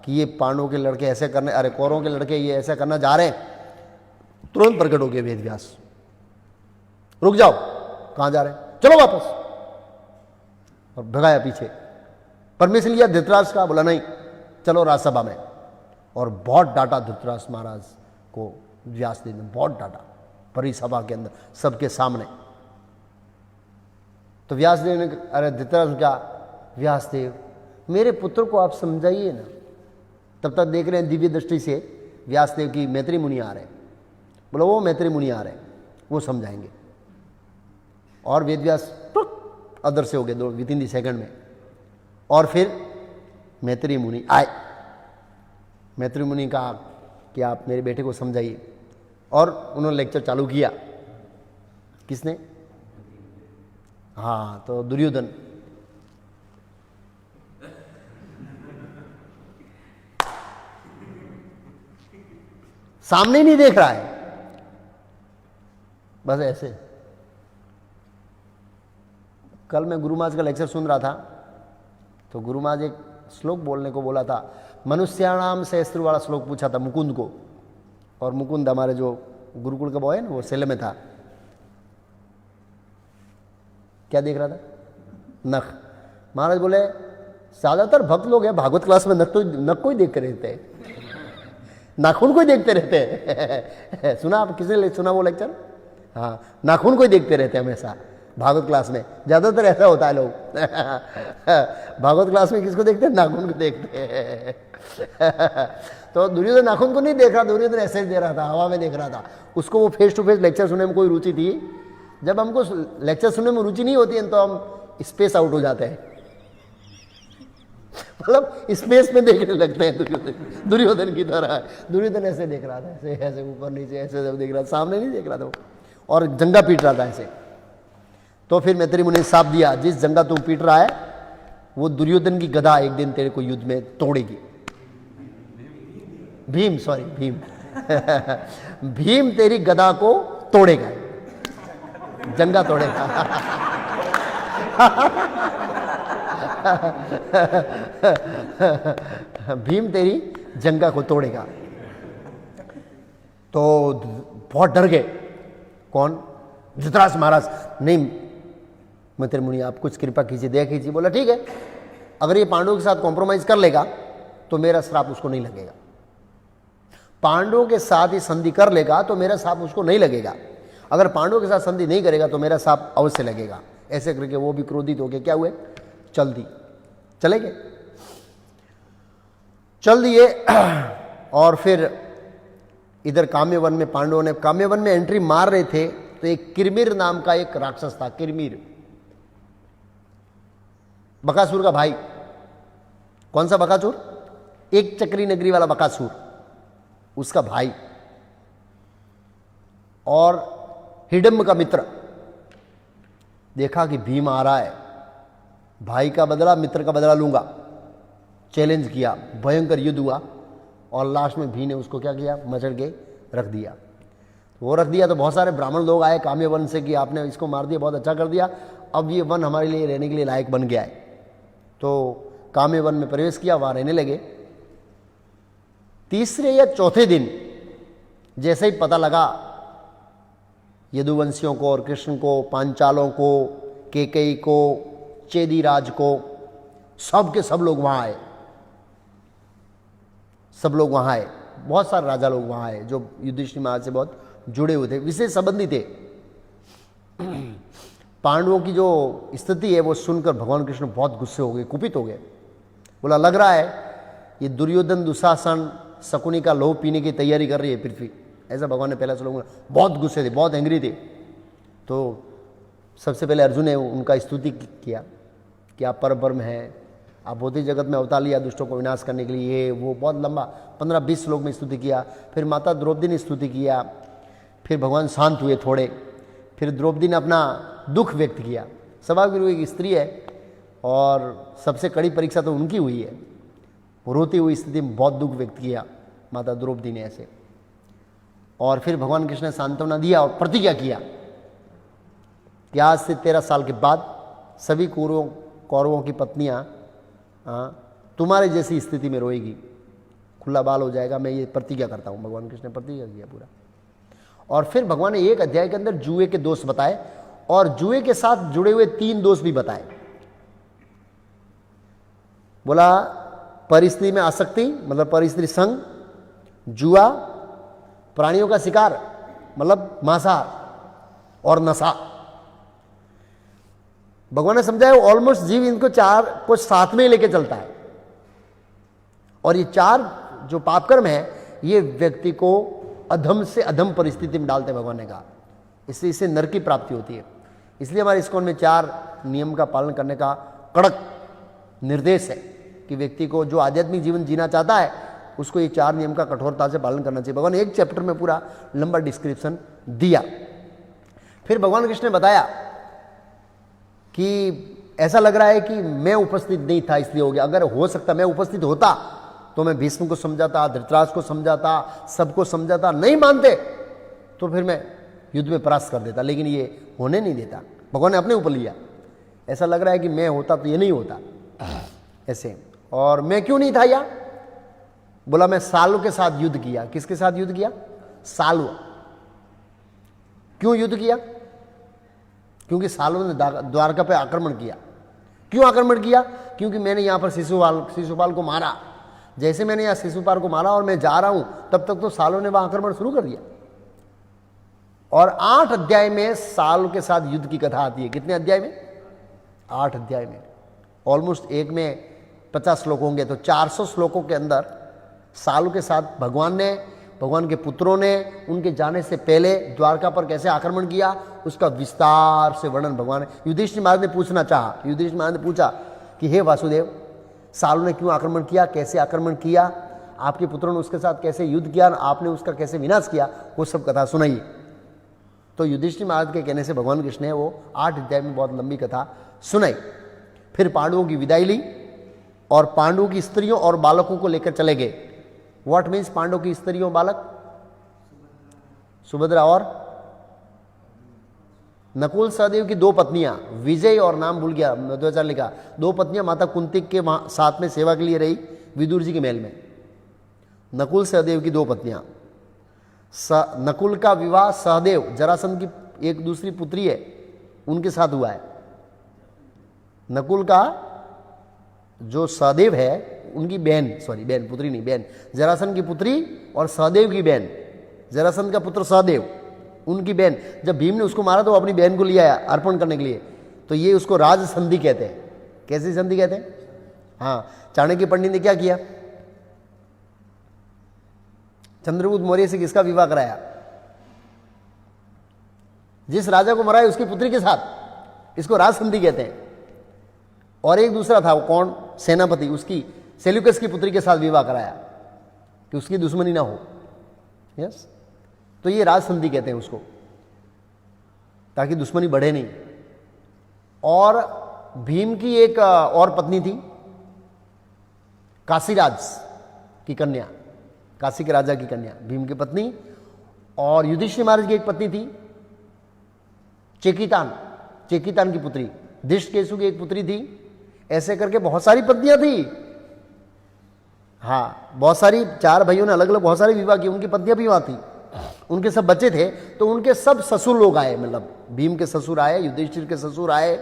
कि ये पांडवों के लड़के ऐसे करने, अरे कौरवों के लड़के ये ऐसा करना जा रहे हैं। तुरंत प्रकट हो गए वेद व्यास, रुक जाओ, कहां जा रहे हैं, चलो वापस, और भगाया पीछे। परमिशन लिया धृतराष्ट्र का, बोला नहीं चलो राजसभा में, और बहुत डांटा धृतराष्ट्र महाराज को व्यासदेव ने, बहुत डांटा परिसभा के अंदर सबके सामने। तो व्यासदेव ने, अरे धृतराष्ट्र क्या, व्यासदेव मेरे पुत्र को आप समझाइए ना। तब तक देख रहे हैं दिव्य दृष्टि से व्यासदेव की मैत्री मुनि आ रहे हैं, बोलो वो मैत्री मुनि आ रहे हैं, वो समझाएंगे। और वेद व्यास अदर से हो गए दो विद इन दी सेकंड में, और फिर मैत्री मुनि आए। मैत्री मुनि कहा कि आप मेरे बेटे को समझाइए, और उन्होंने लेक्चर चालू किया। किसने? हाँ, तो दुर्योधन। सामने नहीं देख रहा है, बस ऐसे। कल मैं गुरु महाराज का लेक्चर सुन रहा था, तो गुरु महाराज एक श्लोक बोलने को बोला था, मनुष्याणाम सहस्त्र वाला श्लोक पूछा था मुकुंद को, और मुकुंद हमारे जो गुरुकुल का बॉय है ना, वो सेल में था। क्या देख रहा था? नख। महाराज बोले ज्यादातर भक्त लोग हैं भागवत क्लास में नक को ही देखते रहते हैं, नाखून को ही देखते रहते हैं। सुना आप किसने सुना वो लेक्चर? हाँ, नाखून को ही देखते रहते हैं हमेशा भागवत क्लास में, ज्यादातर ऐसा होता है लोग। भागवत क्लास में किसको देखते हैं? नाखून को देखते हैं। तो दुर्योधन नाखून को नहीं देख रहा, दुर्योधन ऐसे ही दे रहा था, हवा में देख रहा था। उसको वो फेस टू फेस लेक्चर सुनने में कोई रुचि थी। जब हमको लेक्चर सुनने में रुचि नहीं होती है तो हम स्पेस आउट हो जाते हैं, मतलब स्पेस में देखने लगते हैं। दुर्योधन की तरह दुर्योधन ऐसे देख रहा था, ऐसे ऐसे ऊपर नीचे ऐसे देख रहा था, सामने नहीं देख रहा था वो, और जंगा पीट रहा था ऐसे। तो फिर मैत्री मुनि ने साप दिया, जिस जंगा तू पीट रहा है वो दुर्योधन की गदा एक दिन तेरे को युद्ध में तोड़ेगी। भीम भीम तेरी गदा को तोड़ेगा, जंगा तोड़ेगा। भीम तेरी जंगा को तोड़ेगा। तो बहुत डर गए। कौन? धृतराष्ट्र महाराज। नहीं मैत्री मुनि आप कुछ कृपा कीजिए, दया कीजिए। बोला ठीक है, अगर ये पांडवों के साथ कॉम्प्रोमाइज कर लेगा तो मेरा श्राप उसको नहीं लगेगा। पांडवों के साथ ही संधि कर लेगा तो मेरा श्राप उसको नहीं लगेगा, अगर पांडवों के साथ संधि नहीं करेगा तो मेरा श्राप अवश्य लगेगा। ऐसे करके वो भी क्रोधित हो गए। क्या हुए? चले गए, चल दिए। और फिर इधर काम्यवन में पांडवों ने काम्यवन में एंट्री मार रहे थे तो एक किरमिर नाम का एक राक्षस था। किरमिर बकासुर का भाई। कौन सा बकासुर? एक चक्री नगरी वाला बकासुर, उसका भाई। और हिडम्ब का मित्र। देखा कि भीम आ रहा है, भाई का बदला मित्र का बदला लूंगा, चैलेंज किया, भयंकर युद्ध हुआ। और लास्ट में भीम ने उसको क्या किया? मचड़ के रख दिया। वो रख दिया तो बहुत सारे ब्राह्मण लोग आए काम्य वन से कि आपने इसको मार दिया, बहुत अच्छा कर दिया, अब ये वन हमारे लिए रहने के लिए लायक बन गया है। तो काम्य वन में प्रवेश किया, वहां रहने लगे। तीसरे या चौथे दिन जैसे ही पता लगा यदुवंशियों को और कृष्ण को, पांचालों को, केकई को, चेदीराज को, सब के सब लोग वहां आए। सब लोग वहां आए, बहुत सारे राजा लोग वहां आए जो युधिष्ठिर महाराज से बहुत जुड़े हुए थे, विशेष संबंधी थे। पांडवों की जो स्थिति है वो सुनकर भगवान कृष्ण बहुत गुस्से हो गए, कुपित हो गए। बोला लग रहा है ये दुर्योधन, दुशासन, शकुनी का लोह पीने की तैयारी कर रही है पृथ्वी। ऐसा भगवान ने पहले से लोगों बहुत गुस्से थे, बहुत एंग्री थे। तो सबसे पहले अर्जुन ने उनका स्तुति किया कि आप परम ब्रह्म हैं, आप भौतिक जगत में अवतार लिया दुष्टों को विनाश करने के लिए। ये वो बहुत लंबा 15-20 श्लोक में स्तुति किया। फिर माता द्रौपदी ने स्तुति किया। फिर भगवान शांत हुए थोड़े। फिर द्रौपदी ने अपना दुख व्यक्त किया। स्वाभाविक रूप से एक स्त्री है और सबसे कड़ी परीक्षा तो उनकी हुई है। रोती हुई स्थिति में बहुत दुख व्यक्त किया माता द्रौपदी ने ऐसे। और फिर भगवान कृष्ण ने सांत्वना दिया और प्रतिज्ञा किया कि आज से 13 साल के बाद सभी कौरवों की पत्नियां तुम्हारे जैसी स्थिति में रोएगी, खुला बाल हो जाएगा, मैं ये प्रतिज्ञा करता हूं। भगवान कृष्ण ने प्रतिज्ञा किया पूरा। और फिर भगवान ने एक अध्याय के अंदर जुए के दोष बताए और जुए के साथ जुड़े हुए 3 दोष भी बताए। बोला परिस्थिति में आसक्ति मतलब परिस्थिति संग, जुआ, प्राणियों का शिकार मतलब मांसाहार और नशा। भगवान ने समझाया ऑलमोस्ट जीव इनको 4 को साथ में लेके चलता है। और ये 4 जो पापकर्म है ये व्यक्ति को अधम से अधम परिस्थिति में डालते हैं। भगवान ने कहा इससे नरक की प्राप्ति होती है। इसलिए हमारे इस्कॉन में 4 नियम का पालन करने का कड़क निर्देश है कि व्यक्ति को जो आध्यात्मिक जीवन जीना चाहता है उसको ये 4 नियम का कठोरता से पालन करना चाहिए। भगवान ने एक चैप्टर में पूरा लंबा डिस्क्रिप्शन दिया। फिर भगवान कृष्ण ने बताया कि ऐसा लग रहा है कि मैं उपस्थित नहीं था इसलिए हो गया, अगर हो सकता मैं उपस्थित होता तो मैं भीष्म को समझाता, धृतराष्ट्र को समझाता, सबको समझाता। नहीं मानते तो फिर मैं युद्ध में परास्त कर देता, लेकिन ये होने नहीं देता। भगवान ने अपने ऊपर लिया। ऐसा लग रहा है कि मैं होता तो ये नहीं होता ऐसे। और मैं क्यों नहीं था या बोला मैं सालू के साथ युद्ध किया। किसके साथ युद्ध किया? सालू। क्यों युद्ध किया? क्योंकि सालू ने द्वारका पे आक्रमण किया। क्यों आक्रमण किया? क्योंकि मैंने यहां पर शिशुपाल को मारा। जैसे मैंने यहां शिशुपाल को मारा और मैं जा रहा हूं, तब तक तो सालों ने वहां आक्रमण शुरू कर दिया। और 8 अध्याय में साल के साथ युद्ध की कथा आती है। कितने अध्याय में? 8 अध्याय में। ऑलमोस्ट एक में 50 श्लोक होंगे, तो 400 श्लोकों के अंदर साल के साथ भगवान के पुत्रों ने उनके जाने से पहले द्वारका पर कैसे आक्रमण किया, उसका विस्तार से वर्णन भगवान युधिष्ठिर महाराज ने पूछना चाहा। युधिष्ठिर महाराज ने पूछा कि हे वासुदेव, सालों ने क्यों आक्रमण किया, कैसे आक्रमण किया, आपके पुत्रों ने उसके साथ कैसे युद्ध किया, आपने उसका कैसे विनाश किया, वो सब कथा सुनाइए। तो युधिष्ठिर महाराज के कहने से भगवान कृष्ण ने वो 8 अध्याय में बहुत लंबी कथा सुनाई। फिर पांडवों की विदाई ली और पांडवों की स्त्रियों और बालकों को लेकर चले गए। व्हाट मीन्स पांडवों की स्त्रियों बालक? सुभद्रा और नकुल सहदेव की 2 पत्नियां, विजय और नाम भूल गया, मध्वाचार्य लिखा, 2 पत्नियां माता कुंती के साथ में सेवा के लिए रही विदुर जी के महल में। नकुल सहदेव की 2 पत्नियां। नकुल का विवाह सहदेव जरासंध की एक दूसरी पुत्री है उनके साथ हुआ है। नकुल का जो सहदेव है उनकी बहन, पुत्री नहीं, बहन, जरासंध की पुत्री और सहदेव की बहन, जरासंध का पुत्र सहदेव, उनकी बहन। जब भीम ने उसको मारा तो वो अपनी बहन को लिया अर्पण करने के लिए, तो ये उसको राज संधि कहते हैं। कैसी संधि कहते हैं? हाँ, चाणक्य पंडित ने क्या किया? चंद्रगुप्त मौर्य से किसका विवाह कराया? जिस राजा को मराया उसकी पुत्री के साथ, इसको राज संधि कहते हैं। और एक दूसरा था, वो कौन? सेनापति, उसकी सेल्यूकस की पुत्री के साथ विवाह कराया कि उसकी दुश्मनी ना हो। यस, तो ये राज संधि कहते हैं उसको, ताकि दुश्मनी बढ़े नहीं। और भीम की एक और पत्नी थी, काशीराज की कन्या, काशी के राजा की कन्या, भीम की पत्नी। और युधिष्ठिर महाराज की एक पत्नी थी चेकितान की पुत्री, धृष्टकेतु की एक पुत्री थी। ऐसे करके बहुत सारी पत्नियां थी। हाँ, बहुत सारी, 4 भाइयों ने अलग अलग बहुत सारे विवाह किए, उनकी पत्नियां भी वहां थी, उनके सब बच्चे थे। तो उनके सब ससुर लोग आए, मतलब भीम के ससुर आए, युधिष्ठिर के ससुर आए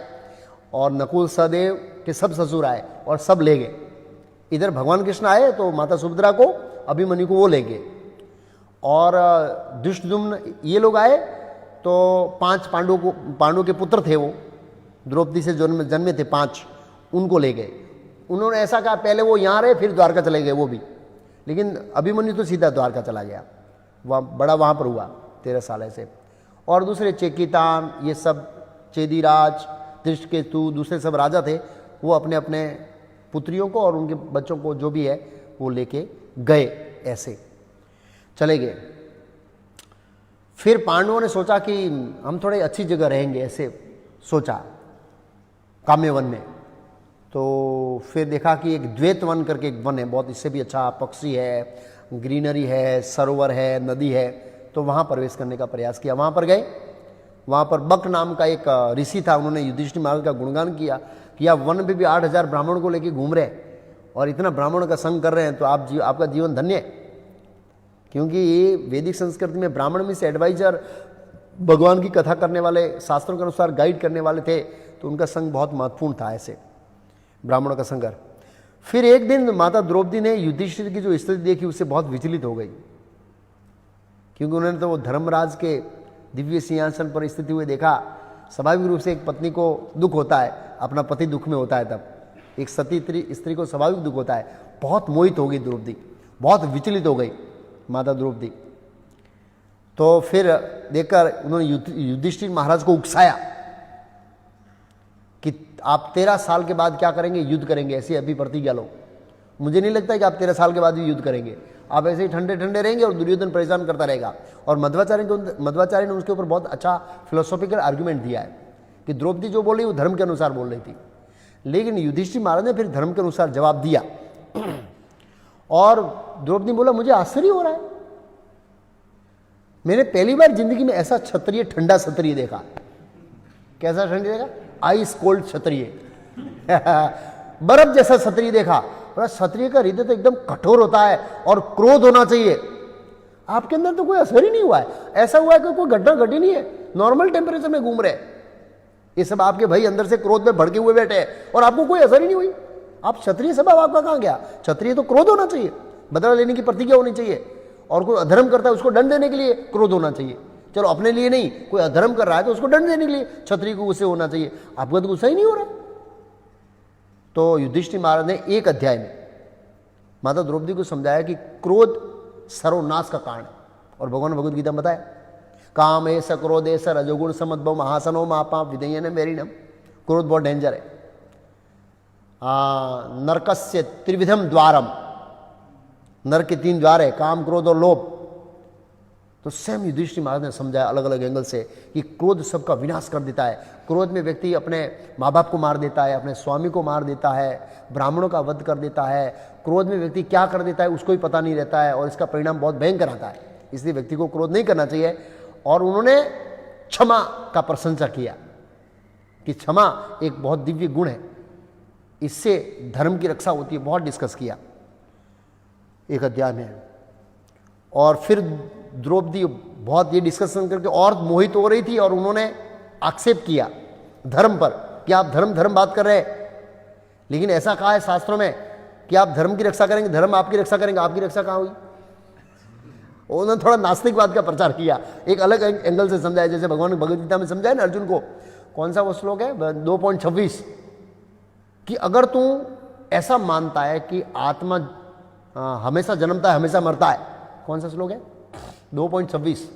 और नकुल सहदेव के सब ससुर आए और सब ले गए। इधर भगवान कृष्ण आए तो माता सुभद्रा को, अभिमन्यु को वो ले गए। और दुष्टदुम्न ये लोग आए तो 5 पांडवों के पुत्र थे, वो द्रौपदी से जन्मे थे 5, उनको ले गए। उन्होंने ऐसा कहा, पहले वो यहाँ रहे फिर द्वारका चले गए वो भी, लेकिन अभिमन्यु तो सीधा द्वारका चला गया, वहाँ पर हुआ 13 साल ऐसे। और दूसरे चेकितान, ये सब चेदीराज, धृष्टकेतु, दूसरे सब राजा थे, वो अपने अपने पुत्रियों को और उनके बच्चों को जो भी है वो लेके गए, ऐसे चले गए। फिर पांडवों ने सोचा कि हम थोड़े अच्छी जगह रहेंगे, ऐसे सोचा काम्यवन में। तो फिर देखा कि एक द्वैत वन करके एक वन है, बहुत इससे भी अच्छा, पक्षी है, ग्रीनरी है, सरोवर है, नदी है, तो वहाँ प्रवेश करने का प्रयास किया। वहाँ पर गए, वहाँ पर बक नाम का एक ऋषि था, उन्होंने युधिष्ठिर महाराज का गुणगान किया कि आप वन में भी 8000 ब्राह्मणों को लेके घूम रहे हैं और इतना ब्राह्मणों का संग कर रहे हैं, तो आपका जीवन धन्य है। क्योंकि ये वैदिक संस्कृति में ब्राह्मण में से एडवाइजर, भगवान की कथा करने वाले, शास्त्रों के अनुसार गाइड करने वाले थे, तो उनका संग बहुत महत्वपूर्ण था, ऐसे ब्राह्मणों का संग। फिर एक दिन माता द्रौपदी ने युधिष्ठिर की जो स्थिति देखी उससे बहुत विचलित हो गई, क्योंकि उन्होंने तो वो धर्मराज के दिव्य सिंहासन पर स्थिति हुए देखा। स्वाभाविक रूप से एक पत्नी को दुख होता है, अपना पति दुख में होता है, तब एक सती स्त्री को स्वाभाविक दुख होता है। बहुत मोहित हो गई द्रौपदी, बहुत विचलित हो गई माता द्रौपदी। तो फिर देखकर उन्होंने युधिष्ठिर महाराज को उकसाया कि आप 13 साल के बाद क्या करेंगे? युद्ध करेंगे, ऐसी अभी प्रतिज्ञा लो। मुझे नहीं लगता है कि आप 13 साल के बाद भी युद्ध करेंगे, आप ऐसे ही ठंडे ठंडे रहेंगे और दुर्योधन परेशान करता रहेगा। और मध्वाचार्य ने उसके ऊपर बहुत अच्छा फिलोसॉफिकल आर्ग्यूमेंट दिया है कि द्रौपदी जो बोल रही वो धर्म के अनुसार बोल रही थी, लेकिन युधिष्ठिर महाराज ने फिर धर्म के अनुसार जवाब दिया। और द्रौपदी बोला, मुझे आश्चर्य हो रहा है, मैंने पहली बार जिंदगी में ऐसा क्षत्रिय, ठंडा क्षत्रिय देखा। कैसा क्षत्रिय देखा? आइस कोल्ड क्षत्रिय बर्फ जैसा क्षत्रिय देखा। क्षत्रिय का हृदय तो एकदम कठोर होता है और क्रोध होना चाहिए। आपके अंदर तो कोई असर ही नहीं हुआ है, ऐसा हुआ है कि कोई घटना घटी नहीं है, नॉर्मल टेम्परेचर में घूम रहे, ये सब आपके भाई अंदर से क्रोध में भड़के हुए बैठे हैं और आपको कोई असर ही नहीं हुई। आप क्षत्रिय स्वभाव आपका कहां गया? क्षत्रिय तो क्रोध होना चाहिए, बदला लेने की प्रतिज्ञा होनी चाहिए, और कोई अधर्म करता है उसको दंड देने के लिए क्रोध होना चाहिए। चलो अपने लिए नहीं, कोई अधर्म कर रहा है तो उसको दंड देने के लिए क्षत्रिय को गुस्से होना चाहिए। आपका तो गुस्सा ही नहीं हो रहा। तो युधिष्ठिर महाराज ने एक अध्याय में माता द्रौपदी को समझाया कि क्रोध सर्वनाश का कारण है। और भगवान भगवद गीता में बताया, काम ऐसा क्रोध ऐसा रजोगुण समद्भव महासनो मापा विधेयन मेरिणम। क्रोध बहुत डेंजर है। नरकस्य त्रिविधम द्वारम, नरक के 3 द्वार है, काम क्रोध और लोभ। तो स्वयं युधिष्ठिर महाराज ने समझाया अलग अलग एंगल से कि क्रोध सबका विनाश कर देता है। क्रोध में व्यक्ति अपने माँ बाप को मार देता है, अपने स्वामी को मार देता है, ब्राह्मणों का वध कर देता है। क्रोध में व्यक्ति क्या कर देता है उसको ही पता नहीं रहता है, और इसका परिणाम बहुत भयंकर आता है। इसलिए व्यक्ति को क्रोध नहीं करना चाहिए। और उन्होंने क्षमा का प्रशंसा किया कि क्षमा एक बहुत दिव्य गुण है, इससे धर्म की रक्षा होती है। बहुत डिस्कस किया एक अध्याय में। और फिर द्रौपदी बहुत ये डिस्कशन करके और मोहित हो रही थी, और उन्होंने आक्षेप किया धर्म पर कि आप धर्म बात कर रहे हैं, लेकिन ऐसा कहा है शास्त्रों में कि आप धर्म की रक्षा करेंगे, धर्म आपकी रक्षा करेंगे, आपकी रक्षा कहाँ हुई? उन्होंने थोड़ा नास्तिकवाद का प्रचार किया, एक अलग एंगल से समझाया। जैसे भगवान भगवद गीता में समझाया ना अर्जुन को, कौन सा वो श्लोक है 2.26, कि अगर तू ऐसा मानता है कि आत्मा हमेशा जन्मता है हमेशा मरता है, कौन सा श्लोक है 2.26,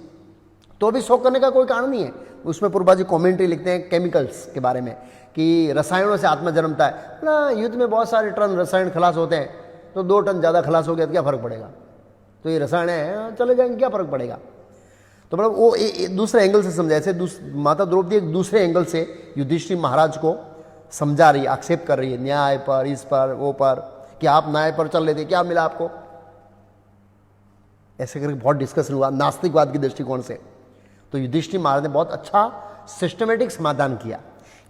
तो भी शोक करने का कोई कारण नहीं है। उसमें पूर्वा जी कॉमेंट्री लिखते हैं केमिकल्स के बारे में कि रसायनों से आत्मा जन्मता है ना। युद्ध में बहुत सारे टन रसायन खलास होते हैं, तो 2 टन ज़्यादा खलास हो गया तो क्या फर्क पड़ेगा? तो ये रसायन है, चले जाएंगे, क्या फर्क पड़ेगा? तो मतलब वो दूसरे एंगल से समझा। ऐसे माता द्रौपदी एक दूसरे एंगल से युधिष्ठिर महाराज को समझा रही है, आक्षेप कर रही है न्याय पर, इस पर, वो पर, कि आप न्याय पर चल रहे थे, क्या मिला आपको? ऐसे करके बहुत डिस्कशन हुआ नास्तिकवाद के दृष्टिकोण से। तो युधिष्ठिर महाराज ने बहुत अच्छा सिस्टमेटिक समाधान किया।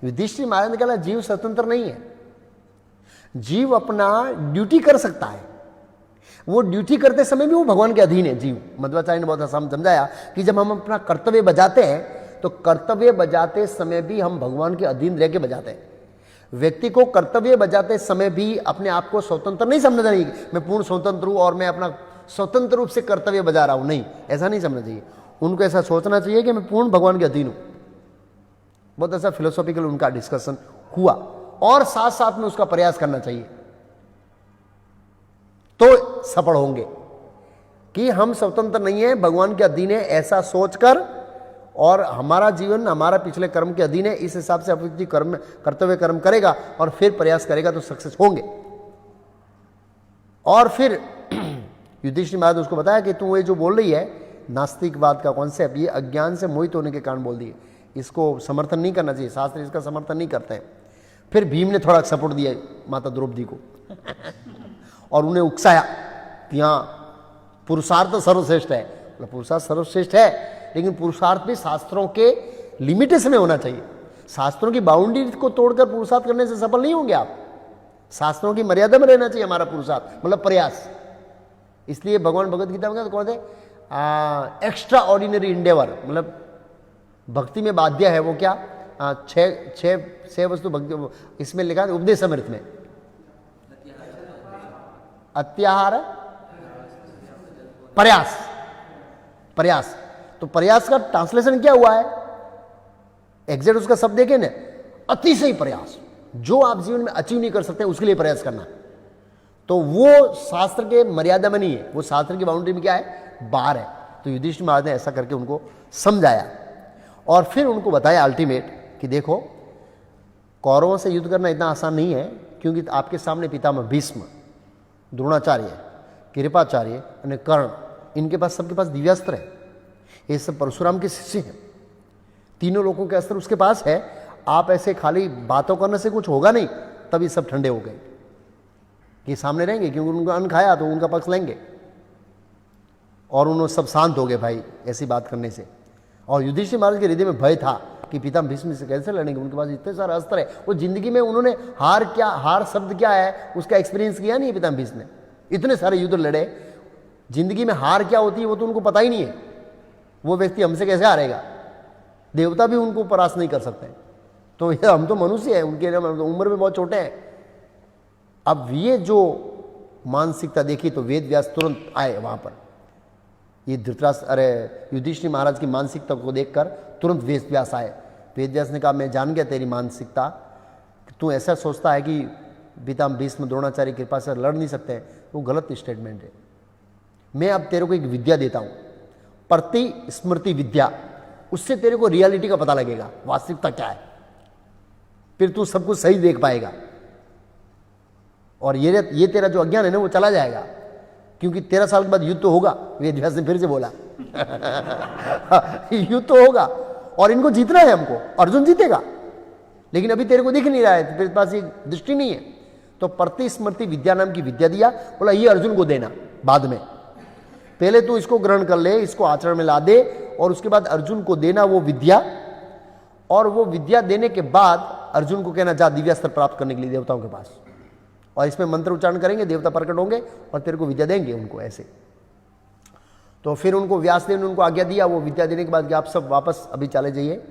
युधिष्ठिर महाराज ने कहा जीव स्वतंत्र नहीं है, जीव अपना ड्यूटी कर सकता है। वो ड्यूटी करते समय भी वो भगवान के अधीन है जीव। मध्वाचार्य ने बहुत आसान समझाया कि जब हम अपना कर्तव्य बजाते हैं तो कर्तव्य बजाते समय भी हम भगवान के अधीन रह के बजाते हैं। व्यक्ति को कर्तव्य बजाते समय भी अपने आप को स्वतंत्र नहीं समझना चाहिए, मैं पूर्ण स्वतंत्र हूं और मैं अपना स्वतंत्र रूप से कर्तव्य बजा रहा हूं। नहीं, ऐसा नहीं समझना चाहिए। उनको ऐसा सोचना चाहिए कि मैं पूर्ण भगवान के अधीन हूं। बहुत ऐसा फिलोसॉफिकल उनका डिस्कशन हुआ, और साथ साथ में उसका प्रयास करना चाहिए, तो सफल होंगे कि हम स्वतंत्र नहीं है, भगवान के अधीन है, ऐसा सोचकर, और हमारा जीवन हमारा पिछले कर्म के अधीन है, इस हिसाब से व्यक्ति कर्तव्य कर्म करेगा और फिर प्रयास करेगा तो सक्सेस होंगे। और फिर युधिष्ठिर महाराज उसको बताया कि तू ये जो बोल रही है नास्तिकवाद का कॉन्सेप्ट, ये अज्ञान से मोहित होने के कारण बोल दिए, इसको समर्थन नहीं करना चाहिए, शास्त्र इसका समर्थन नहीं करते हैं। फिर भीम ने थोड़ा सपोर्ट दिया माता द्रौपदी को और उन्हें उकसाया कि हाँ पुरुषार्थ सर्वश्रेष्ठ है। मतलब पुरुषार्थ सर्वश्रेष्ठ है, लेकिन पुरुषार्थ भी शास्त्रों के लिमिटेशन में होना चाहिए। शास्त्रों की बाउंड्री को तोड़कर पुरुषार्थ करने से सफल नहीं होंगे आप। शास्त्रों की मर्यादा में रहना चाहिए हमारा पुरुषार्थ, मतलब प्रयास। इसलिए भगवान भगवद गीता में कौन थे एक्स्ट्रा ऑर्डिनरी इंडेवर, मतलब भक्ति में बाध्य है वो क्या, छह वस्तु भक्ति इसमें लिखा है उपदेश अमृत में, अत्याहार, प्रयास, प्रयास। तो प्रयास का ट्रांसलेशन क्या हुआ है, एग्जैक्ट उसका शब्द देखें ना, अतिशय प्रयास। जो आप जीवन में अचीव नहीं कर सकते उसके लिए प्रयास करना, तो वो शास्त्र के मर्यादा में नहीं है, वो शास्त्र की बाउंड्री में क्या है, बाहर है। तो युधिष्ठिर महाराज ने ऐसा करके उनको समझाया और फिर उनको बताया अल्टीमेट कि देखो कौरवों से युद्ध करना इतना आसान नहीं है, क्योंकि आपके सामने पितामह भीष्म, द्रोणाचार्य, कृपाचार्य और कर्ण, इनके पास सबके पास दिव्यास्त्र है। ये सब परशुराम के शिष्य हैं, तीनों लोगों के अस्त्र उसके पास है। आप ऐसे खाली बातों करने से कुछ होगा नहीं, तभी सब ठंडे हो गए कि सामने रहेंगे, क्योंकि उनका अन्न खाया तो उनका पक्ष लेंगे। और उन्होंने सब शांत हो गए भाई ऐसी बात करने से। और युधिष्ठिर महाराज के हृदय में भय था कि पितामह भीष्म से कैसे लड़ेंगे, उनके पास इतने सारे अस्त्र है। वो जिंदगी में उन्होंने हार शब्द क्या है उसका एक्सपीरियंस किया नहीं है। पितामह भीष्म ने इतने सारे युद्ध लड़े, जिंदगी में हार क्या होती है वो तो उनको पता ही नहीं है। वो व्यक्ति हमसे कैसे हारेगा, देवता भी उनको परास्त नहीं कर सकते। तो ये हम तो मनुष्य हैं, उनके उम्र में बहुत छोटे हैं। अब ये जो मानसिकता देखी तो वेद व्यास तुरंत आए वहां पर। ये धृतराष्ट्र, अरे युधिष्ठिर महाराज की मानसिकता को देखकर तुरंत वेद व्यास आए। वेद व्यास ने कहा, मैं जान गया तेरी मानसिकता, तू ऐसा सोचता है कि पितामह भीष्म द्रोणाचार्य कृपा से लड़ नहीं सकते, वो गलत स्टेटमेंट है। मैं अब तेरे को एक विद्या देता हूं, प्रति स्मृति विद्या, उससे तेरे को रियलिटी का पता लगेगा, वास्तविकता क्या है, फिर तू सब कुछ सही देख पाएगा और ये तेरा जो अज्ञान है ना वो चला जाएगा, क्योंकि 13 साल के बाद युद्ध तो होगा। वेद व्यास ने फिर से बोला युद्ध तो होगा और इनको जीतना है हमको, अर्जुन जीतेगा, लेकिन अभी तेरे को दिख नहीं रहा है, तेरे पास ये दृष्टि नहीं है। तो प्रतिस्मृति विद्या नाम की विद्या दिया, बोला ये अर्जुन को देना बाद में, पहले तू इसको ग्रहण कर ले, इसको आचरण में ला दे और उसके बाद अर्जुन को देना वो विद्या। और वो विद्या देने के बाद अर्जुन को कहना, जा दिव्यास्त्र प्राप्त करने के लिए देवताओं के पास, और इसमें मंत्र उच्चारण करेंगे, देवता प्रकट होंगे और तेरे को विद्या देंगे उनको ऐसे। तो फिर उनको व्यासदेव ने उनको आज्ञा दिया। वो विद्या देने के बाद कि आप सब वापस अभी चले जाइए,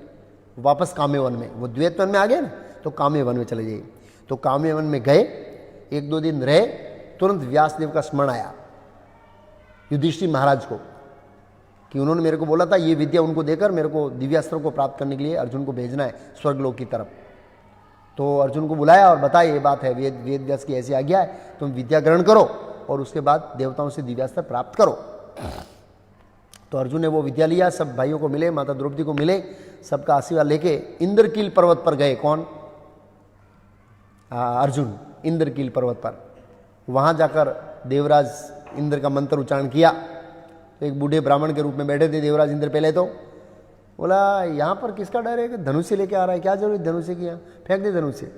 वापस काम्य वन में, वो द्वैत वन में आ गए ना, तो काम्य वन में चले जाइए। तो काम्य वन में गए, 1-2 दिन रहे, तुरंत व्यासदेव का स्मरण आया युधिष्ठिर महाराज को कि उन्होंने मेरे को बोला था ये विद्या उनको देकर मेरे को दिव्यास्त्रों को प्राप्त करने के लिए अर्जुन को भेजना है स्वर्गलोक की तरफ। तो अर्जुन को बुलाया और बताया ये बात है, वेद व्यास की ऐसी आज्ञा है, तुम विद्या ग्रहण करो और उसके बाद देवताओं से दिव्यास्त्र प्राप्त करो। तो अर्जुन ने वो विद्या लिया, सब भाइयों को मिले, माता द्रौपदी को मिले, सबका आशीर्वाद लेके इंद्रकील पर्वत पर गए। कौन? अर्जुन इंद्रकील पर्वत पर। वहां जाकर देवराज इंद्र का मंत्र उच्चारण किया। तो एक बूढ़े ब्राह्मण के रूप में बैठे थे देवराज इंद्र। पहले तो बोला यहाँ पर किसका डर है कि धनुष्य लेके आ रहा है, क्या जरूरत धनुष्य की, यहाँ फेंक दे धनुष्य,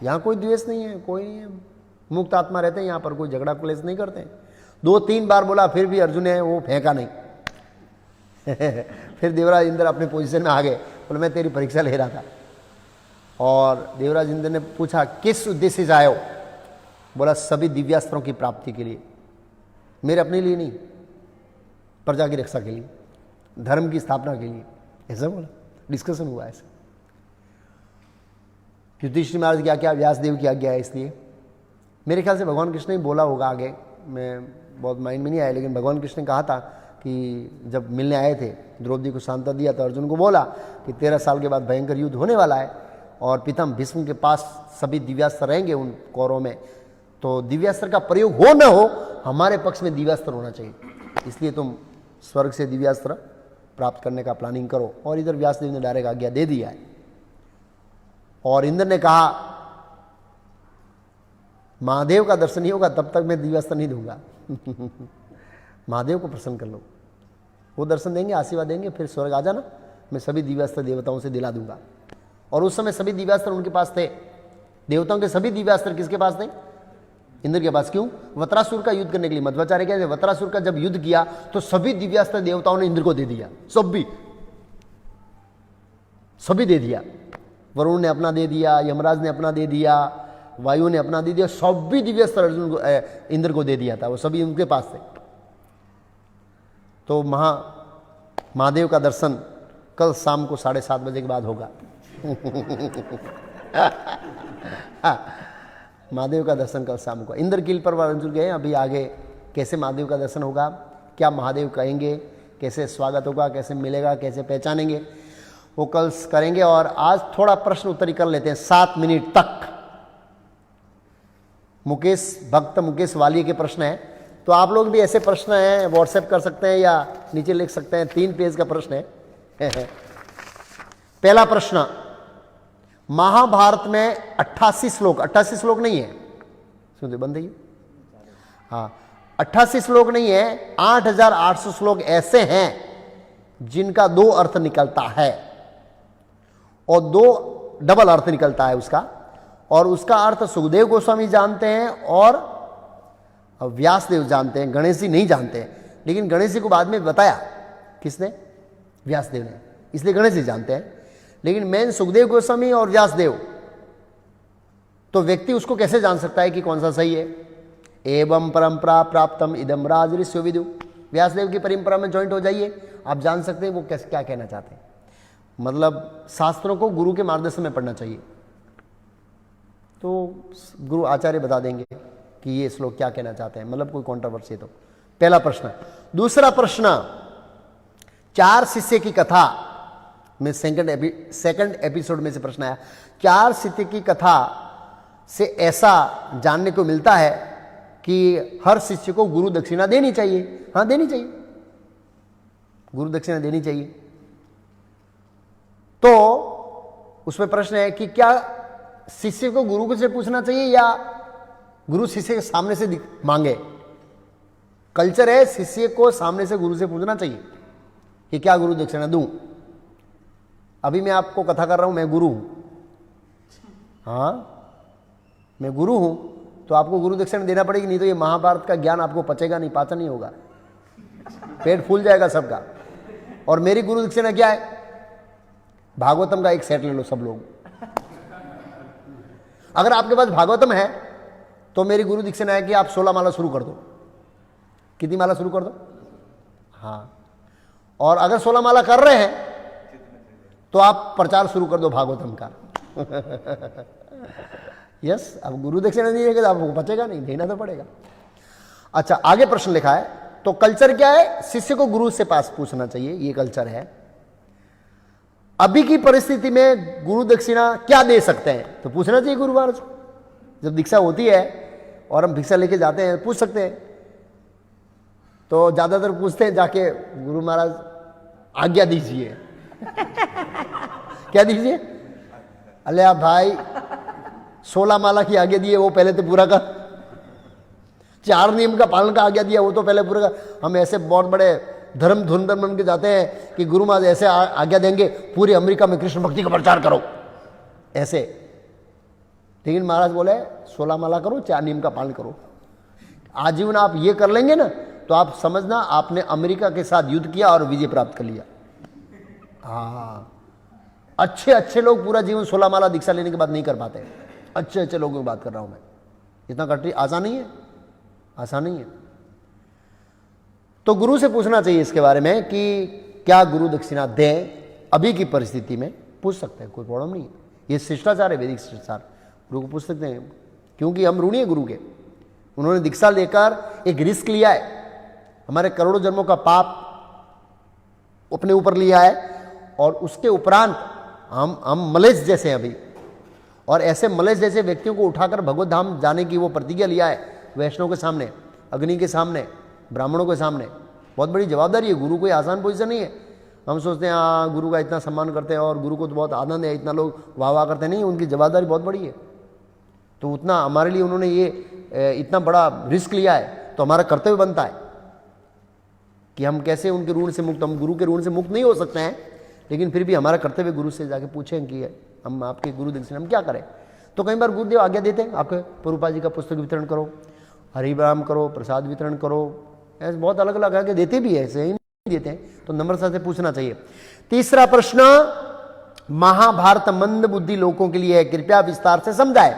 यहाँ कोई द्वेष नहीं है, कोई नहीं है, मुक्त आत्मा रहते हैं यहाँ पर, कोई झगड़ा क्लेश नहीं करते हैं। 2-3 बार बोला, फिर भी अर्जुन ने वो फेंका नहीं फिर देवराज इंद्र अपने पोजीशन में आ गए, बोले मैं तेरी परीक्षा ले रहा था। और देवराज इंद्र ने पूछा किस उद्देश्य से आए हो? बोला सभी दिव्यास्त्रों की प्राप्ति के लिए, मेरे अपने लिए नहीं, प्रजा की रक्षा के लिए, धर्म की स्थापना के लिए, ऐसा बोला। डिस्कशन हुआ ऐसा। युधिष्ठिर महाराज क्या क्या व्यासदेव की आज्ञा है, इसलिए मेरे ख्याल से भगवान कृष्ण ने बोला होगा आगे, मैं बहुत माइंड में नहीं आया, लेकिन भगवान कृष्ण ने कहा था कि जब मिलने आए थे द्रौपदी को सांत्वना दिया तो अर्जुन को बोला कि 13 साल के बाद भयंकर युद्ध होने वाला है और पितामह भीष्म के पास सभी दिव्यास्त्र रहेंगे उन कौरवों में, तो दिव्यास्त्र का प्रयोग हो न हो हमारे पक्ष में दिव्यास्त्र होना चाहिए, इसलिए तुम स्वर्ग से दिव्यास्त्र प्राप्त करने का प्लानिंग करो। और इधर व्यासदेव ने डायरेक्ट आज्ञा दे दिया है। और इंद्र ने कहा महादेव का दर्शन नहीं होगा तब तक मैं दिव्यास्त्र नहीं दूंगा महादेव को प्रसन्न कर लो, वो दर्शन देंगे, आशीर्वाद देंगे, फिर स्वर्ग आ जाना, मैं सभी दिव्यास्त्र देवताओं से दिला दूंगा। और उस समय सभी दिव्यास्त्र उनके पास थे, देवताओं के सभी दिव्यास्त्र किसके पास थे? इंद्र के पास। क्यों? वत्रासुर का युद्ध करने के लिए। मध्वाचार्य कहते हैं वत्रासुर का जब युद्ध किया तो सभी दिव्यास्त्र देवताओं ने इंद्र को दे दिया, सभी दे दिया। वरुण ने अपना दे दिया, यमराज ने अपना दे दिया, वायु ने अपना दे दिया, सभी दिव्यास्त्र अर्जुन को इंद्र को दे दिया था, वो सभी उनके पास थे। तो महादेव का दर्शन कल शाम को 7:30 बजे के बाद होगा महादेव का दर्शन कल शाम को। इंद्रकील पर अर्जुन गए, अभी आगे कैसे महादेव का दर्शन होगा, क्या महादेव कहेंगे, कैसे स्वागत होगा, कैसे मिलेगा, कैसे पहचानेंगे, वो कल करेंगे। और आज थोड़ा प्रश्न उत्तरी कर लेते हैं 7 मिनट तक। भक्त मुकेश वाली के प्रश्न है, तो आप लोग भी ऐसे प्रश्न हैं व्हाट्सएप कर सकते हैं या नीचे लिख सकते हैं, 3 पेज का प्रश्न है पहला प्रश्न, महाभारत में 88 श्लोक, 88 श्लोक नहीं है, सुनते बंद है, हाँ 88 श्लोक नहीं है, 8800 श्लोक ऐसे हैं जिनका 2 अर्थ निकलता है और 2 डबल अर्थ निकलता है उसका, और उसका अर्थ सुखदेव गोस्वामी जानते हैं और व्यासदेव जानते हैं, गणेश जी नहीं जानते हैं। लेकिन गणेश जी को बाद में बताया किसने? व्यासदेव ने, इसलिए गणेश जी जानते हैं। लेकिन मेन सुखदेव गोस्वामी और व्यासदेव, तो व्यक्ति उसको कैसे जान सकता है कि कौन सा सही है? एवं परंपरा प्राप्तम इदम राजऋषि विदु, व्यासदेव की परंपरा में ज्वाइंट हो जाइए, आप जान सकते हैं वो क्या कहना चाहते हैं। मतलब शास्त्रों को गुरु के मार्गदर्शन में पढ़ना चाहिए। तो गुरु आचार्य बता देंगे कि ये श्लोक क्या कहना चाहते हैं, मतलब कोई कंट्रोवर्सी है तो। पहला प्रश्न। दूसरा प्रश्न, 4 शिष्य की कथा में सेकंड एपिसोड में से प्रश्न आया, 4 शिष्य की कथा से ऐसा जानने को मिलता है कि हर शिष्य को गुरु दक्षिणा देनी चाहिए। हाँ, देनी चाहिए, गुरु दक्षिणा देनी चाहिए। तो उसमें प्रश्न है कि क्या शिष्य को गुरु से पूछना चाहिए या गुरु शिष्य के सामने से मांगे? कल्चर है शिष्य को सामने से गुरु से पूछना चाहिए कि क्या गुरु दक्षिणा दूं। अभी मैं आपको कथा कर रहा हूं, मैं गुरु हूं, हाँ मैं गुरु हूं, तो आपको गुरु दक्षिणा देना पड़ेगी, नहीं तो ये महाभारत का ज्ञान आपको पचेगा नहीं, पाचन नहीं होगा, पेट फूल जाएगा सबका। और मेरी गुरु दक्षिणा क्या है? भागवतम का एक सेट ले लो सब लोग। अगर आपके पास भागवतम है तो मेरी गुरु दक्षिणा है कि आप 16 माला शुरू कर दो। कितनी माला शुरू कर दो? हाँ, और अगर 16 माला कर रहे हैं तो आप प्रचार शुरू कर दो भागवतम का। यस, अब गुरु दक्षिणा नहीं देगा तो आपको बचेगा नहीं, देना तो पड़ेगा। अच्छा, आगे प्रश्न लिखा है, तो कल्चर क्या है? शिष्य को गुरु से पास पूछना चाहिए, ये कल्चर है। अभी की परिस्थिति में गुरु दक्षिणा क्या दे सकते हैं? तो पूछना चाहिए गुरु महाराज को। जब दीक्षा होती है और हम भिक्षा लेके जाते हैं, पूछ सकते हैं। तो ज्यादातर पूछते हैं जाके, गुरु महाराज आज्ञा दीजिए। क्या दीजिए? अरे आप भाई 16 माला की आज्ञा दी है, वो पहले तो पूरा कर। 4 नियम का पालन का आज्ञा दिया, वो तो पहले पूरा कर। हम ऐसे बहुत बड़े धर्म धुंधर बन के जाते हैं कि गुरु महाराज ऐसे आज्ञा देंगे, पूरी अमेरिका में कृष्ण भक्ति का प्रचार करो ऐसे। लेकिन महाराज बोले 16 माला करो, 4 नियम का पालन करो। आजीवन आप ये कर लेंगे ना तो आप समझना आपने अमेरिका के साथ युद्ध किया और विजय प्राप्त कर लिया। हाँ, अच्छे अच्छे लोग पूरा जीवन 16 माला दीक्षा लेने के बाद नहीं कर पाते। अच्छे अच्छे लोगों की बात कर रहा हूं मैं। इतना कठिन आसान नहीं है, आसान नहीं है। तो गुरु से पूछना चाहिए इसके बारे में कि क्या गुरु दक्षिणा दें। अभी की परिस्थिति में पूछ सकते हैं, कोई प्रॉब्लम नहीं है। ये शिष्टाचार है, वैदिक शिष्टाचार। गुरु को पूछ सकते हैं क्योंकि हम ऋणी हैं गुरु के। उन्होंने दीक्षा लेकर एक रिस्क लिया है, हमारे करोड़ों जन्मों का पाप अपने ऊपर लिया है, और उसके उपरांत हम मलेश जैसे हैं अभी, और ऐसे मलेश जैसे व्यक्तियों को उठाकर भगवत धाम जाने की वो प्रतिज्ञा लिया है, वैष्णव के सामने, अग्नि के सामने, ब्राह्मणों के सामने। बहुत बड़ी जवाबदारी है। गुरु कोई आसान पोजीशन नहीं है। हम सोचते हैं हाँ गुरु का इतना सम्मान करते हैं और गुरु को तो बहुत आनंद है, इतना लोग वाह वाह करते नहीं, उनकी जवाबदारी बहुत बड़ी है। तो उतना हमारे लिए उन्होंने ये इतना बड़ा रिस्क लिया है, तो हमारा कर्तव्य बनता है कि हम कैसे उनके ऋण से मुक्त। हम गुरु के ऋण से मुक्त नहीं हो सकते हैं, लेकिन फिर भी हमारा कर्तव्य गुरु से जाके पूछें कि हम आपके गुरु दक्षिणा हम क्या करें। तो कई बार गुरुदेव आज्ञा देते हैं, आपके प्रभुपाद जी का पुस्तक वितरण करो, हरिनाम करो, प्रसाद वितरण करो, ऐसे बहुत अलग अलग आज्ञा देते भी है, ऐसे ही नहीं देते हैं। तो नम्रता से पूछना चाहिए। तीसरा प्रश्न, महाभारत मंद बुद्धि लोगों के लिए है, कृपया विस्तार से समझाए।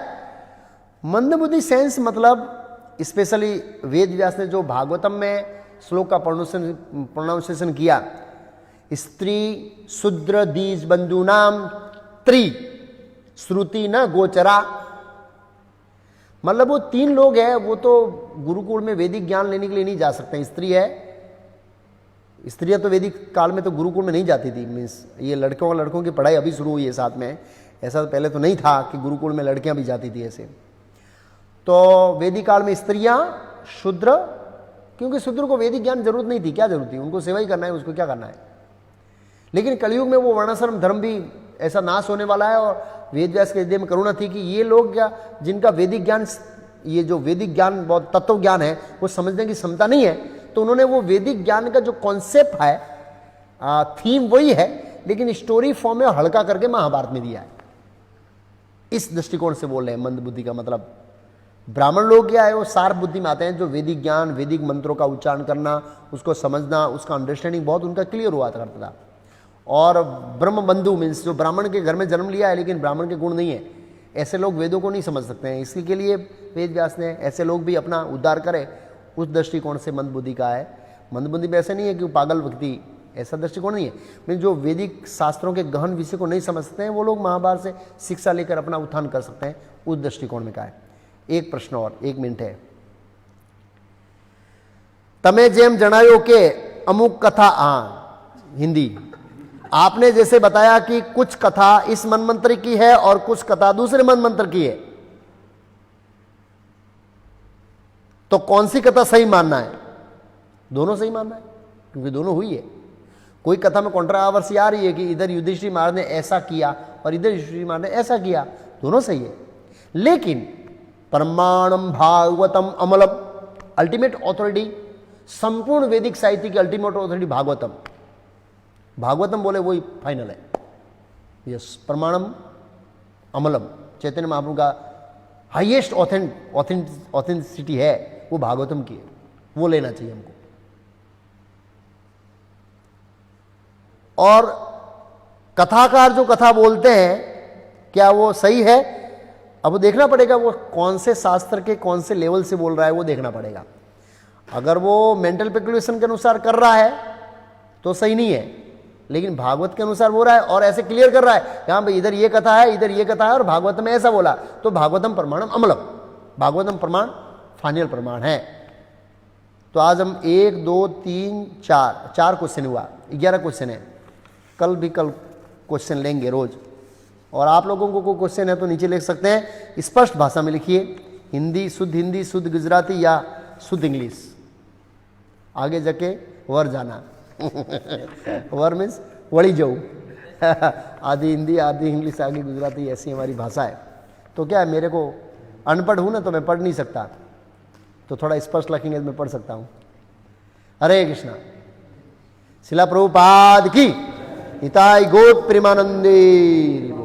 मंद बुद्धि सेंस मतलब स्पेशली वेद व्यास ने जो भागवतम में श्लोक का प्रोनाउंसिएशन किया, स्त्री शूद्र दीज बंधुनाम त्रि श्रुति न गोचरा, मतलब वो 3 लोग हैं, वो तो गुरुकुल में वैदिक ज्ञान लेने के लिए नहीं जा सकते। स्त्री है, स्त्रियां तो वैदिक काल में तो गुरुकुल में नहीं जाती थी। मीन्स ये लड़कों की पढ़ाई अभी शुरू हुई है साथ में, ऐसा तो पहले तो नहीं था कि गुरुकुल में लड़कियां भी जाती थी ऐसे। तो वैदिक काल में स्त्रियां, शूद्र, क्योंकि शूद्र को वैदिक ज्ञान जरूरत नहीं थी, क्या जरूरत थी, उनको सेवा ही करना है, उसको क्या करना है। लेकिन कलयुग में वो वर्णाश्रम धर्म भी ऐसा नाश होने वाला है, और वेद व्यास के हृदय में करुणा थी कि ये लोग क्या, जिनका वैदिक ज्ञान, ये जो वैदिक ज्ञान बहुत तत्व ज्ञान है, वो समझने की क्षमता नहीं है, तो उन्होंने वो वैदिक ज्ञान का जो कॉन्सेप्ट है, थीम वही है, लेकिन स्टोरी फॉर्म में हल्का करके महाभारत में दिया है। इस दृष्टिकोण से बोल रहे हैं मंद बुद्धि का मतलब। ब्राह्मण लोग क्या है, वो सार बुद्धि में आते हैं, जो वैदिक ज्ञान, वैदिक मंत्रों का उच्चारण करना, उसको समझना, उसका अंडरस्टैंडिंग बहुत उनका क्लियर हुआ करता था। और ब्रह्म बंधु मीन्स जो ब्राह्मण के घर में जन्म लिया है लेकिन ब्राह्मण के गुण नहीं है, ऐसे लोग वेदों को नहीं समझ सकते हैं। इसी के लिए वेद व्यास ने ऐसे लोग भी अपना उद्धार करें, उस दृष्टिकोण से मंद बुद्धि का है। मंद बुद्धि में ऐसे नहीं है कि वो पागल व्यक्ति ऐसा दृष्टिकोण नहीं है। लेकिन जो वैदिक शास्त्रों के गहन विषय को नहीं समझते हैं वो लोग महाभारत से शिक्षा लेकर अपना उत्थान कर सकते हैं, उस दृष्टिकोण में कहा है। एक प्रश्न और, 1 मिनट है। तमे जेम जणायो के अमुक कथा, हिंदी, आपने जैसे बताया कि कुछ कथा इस मनमंत्र की है और कुछ कथा दूसरे मनमंत्र की है, तो कौन सी कथा सही मानना है? दोनों सही मानना है, क्योंकि दोनों हुई है। कोई कथा में कॉन्ट्रावर्सी आ रही है कि इधर युधिष्ठिर महाराज ने ऐसा किया और इधर युधिष्ठिर महाराज ने ऐसा किया, दोनों सही है। लेकिन प्रमाणम भागवतम अमलम, अल्टीमेट ऑथोरिटी, संपूर्ण वैदिक साहित्य की अल्टीमेट ऑथोरिटी भागवतम, भागवतम बोले वही फाइनल है। यस, प्रमाणम अमलम, चैतन्य महाप्रभु का हाईएस्ट ऑथेंटिसिटी है वो भागवतम की है, वो लेना चाहिए हमको। और कथाकार जो कथा बोलते हैं क्या वो सही है? अब देखना पड़ेगा वो कौन से शास्त्र के कौन से लेवल से बोल रहा है, वो देखना पड़ेगा। अगर वो मेंटल स्पेकुलेशन के अनुसार कर रहा है तो सही नहीं है, लेकिन भागवत के अनुसार बोल रहा है और ऐसे क्लियर कर रहा है कि हाँ भाई इधर ये कथा है, इधर ये कथा है और भागवत में ऐसा बोला, तो भागवतम प्रमाणम अमलम, भागवतम प्रमाण फाइनल प्रमाण है। तो आज हम 1 2 3 4 क्वेश्चन हुआ, 11 क्वेश्चन है। कल भी क्वेश्चन लेंगे रोज। और आप लोगों को कोई क्वेश्चन है तो नीचे लिख सकते हैं, स्पष्ट भाषा में लिखिए, हिंदी, शुद्ध गुजराती या शुद्ध इंग्लिश। आगे जाके वर जाना वर मीन्स वड़ी जाऊ आधी हिंदी आधी इंग्लिश आगे गुजराती, ऐसी हमारी भाषा है। तो क्या है, मेरे को अनपढ़ हूं ना तो मैं पढ़ नहीं सकता, तो थोड़ा स्पष्ट लिखेंगे तो मैं पढ़ सकता हूं। हरे कृष्णा। शिला प्रभुपाद की, निताई गौर प्रेमानंदे।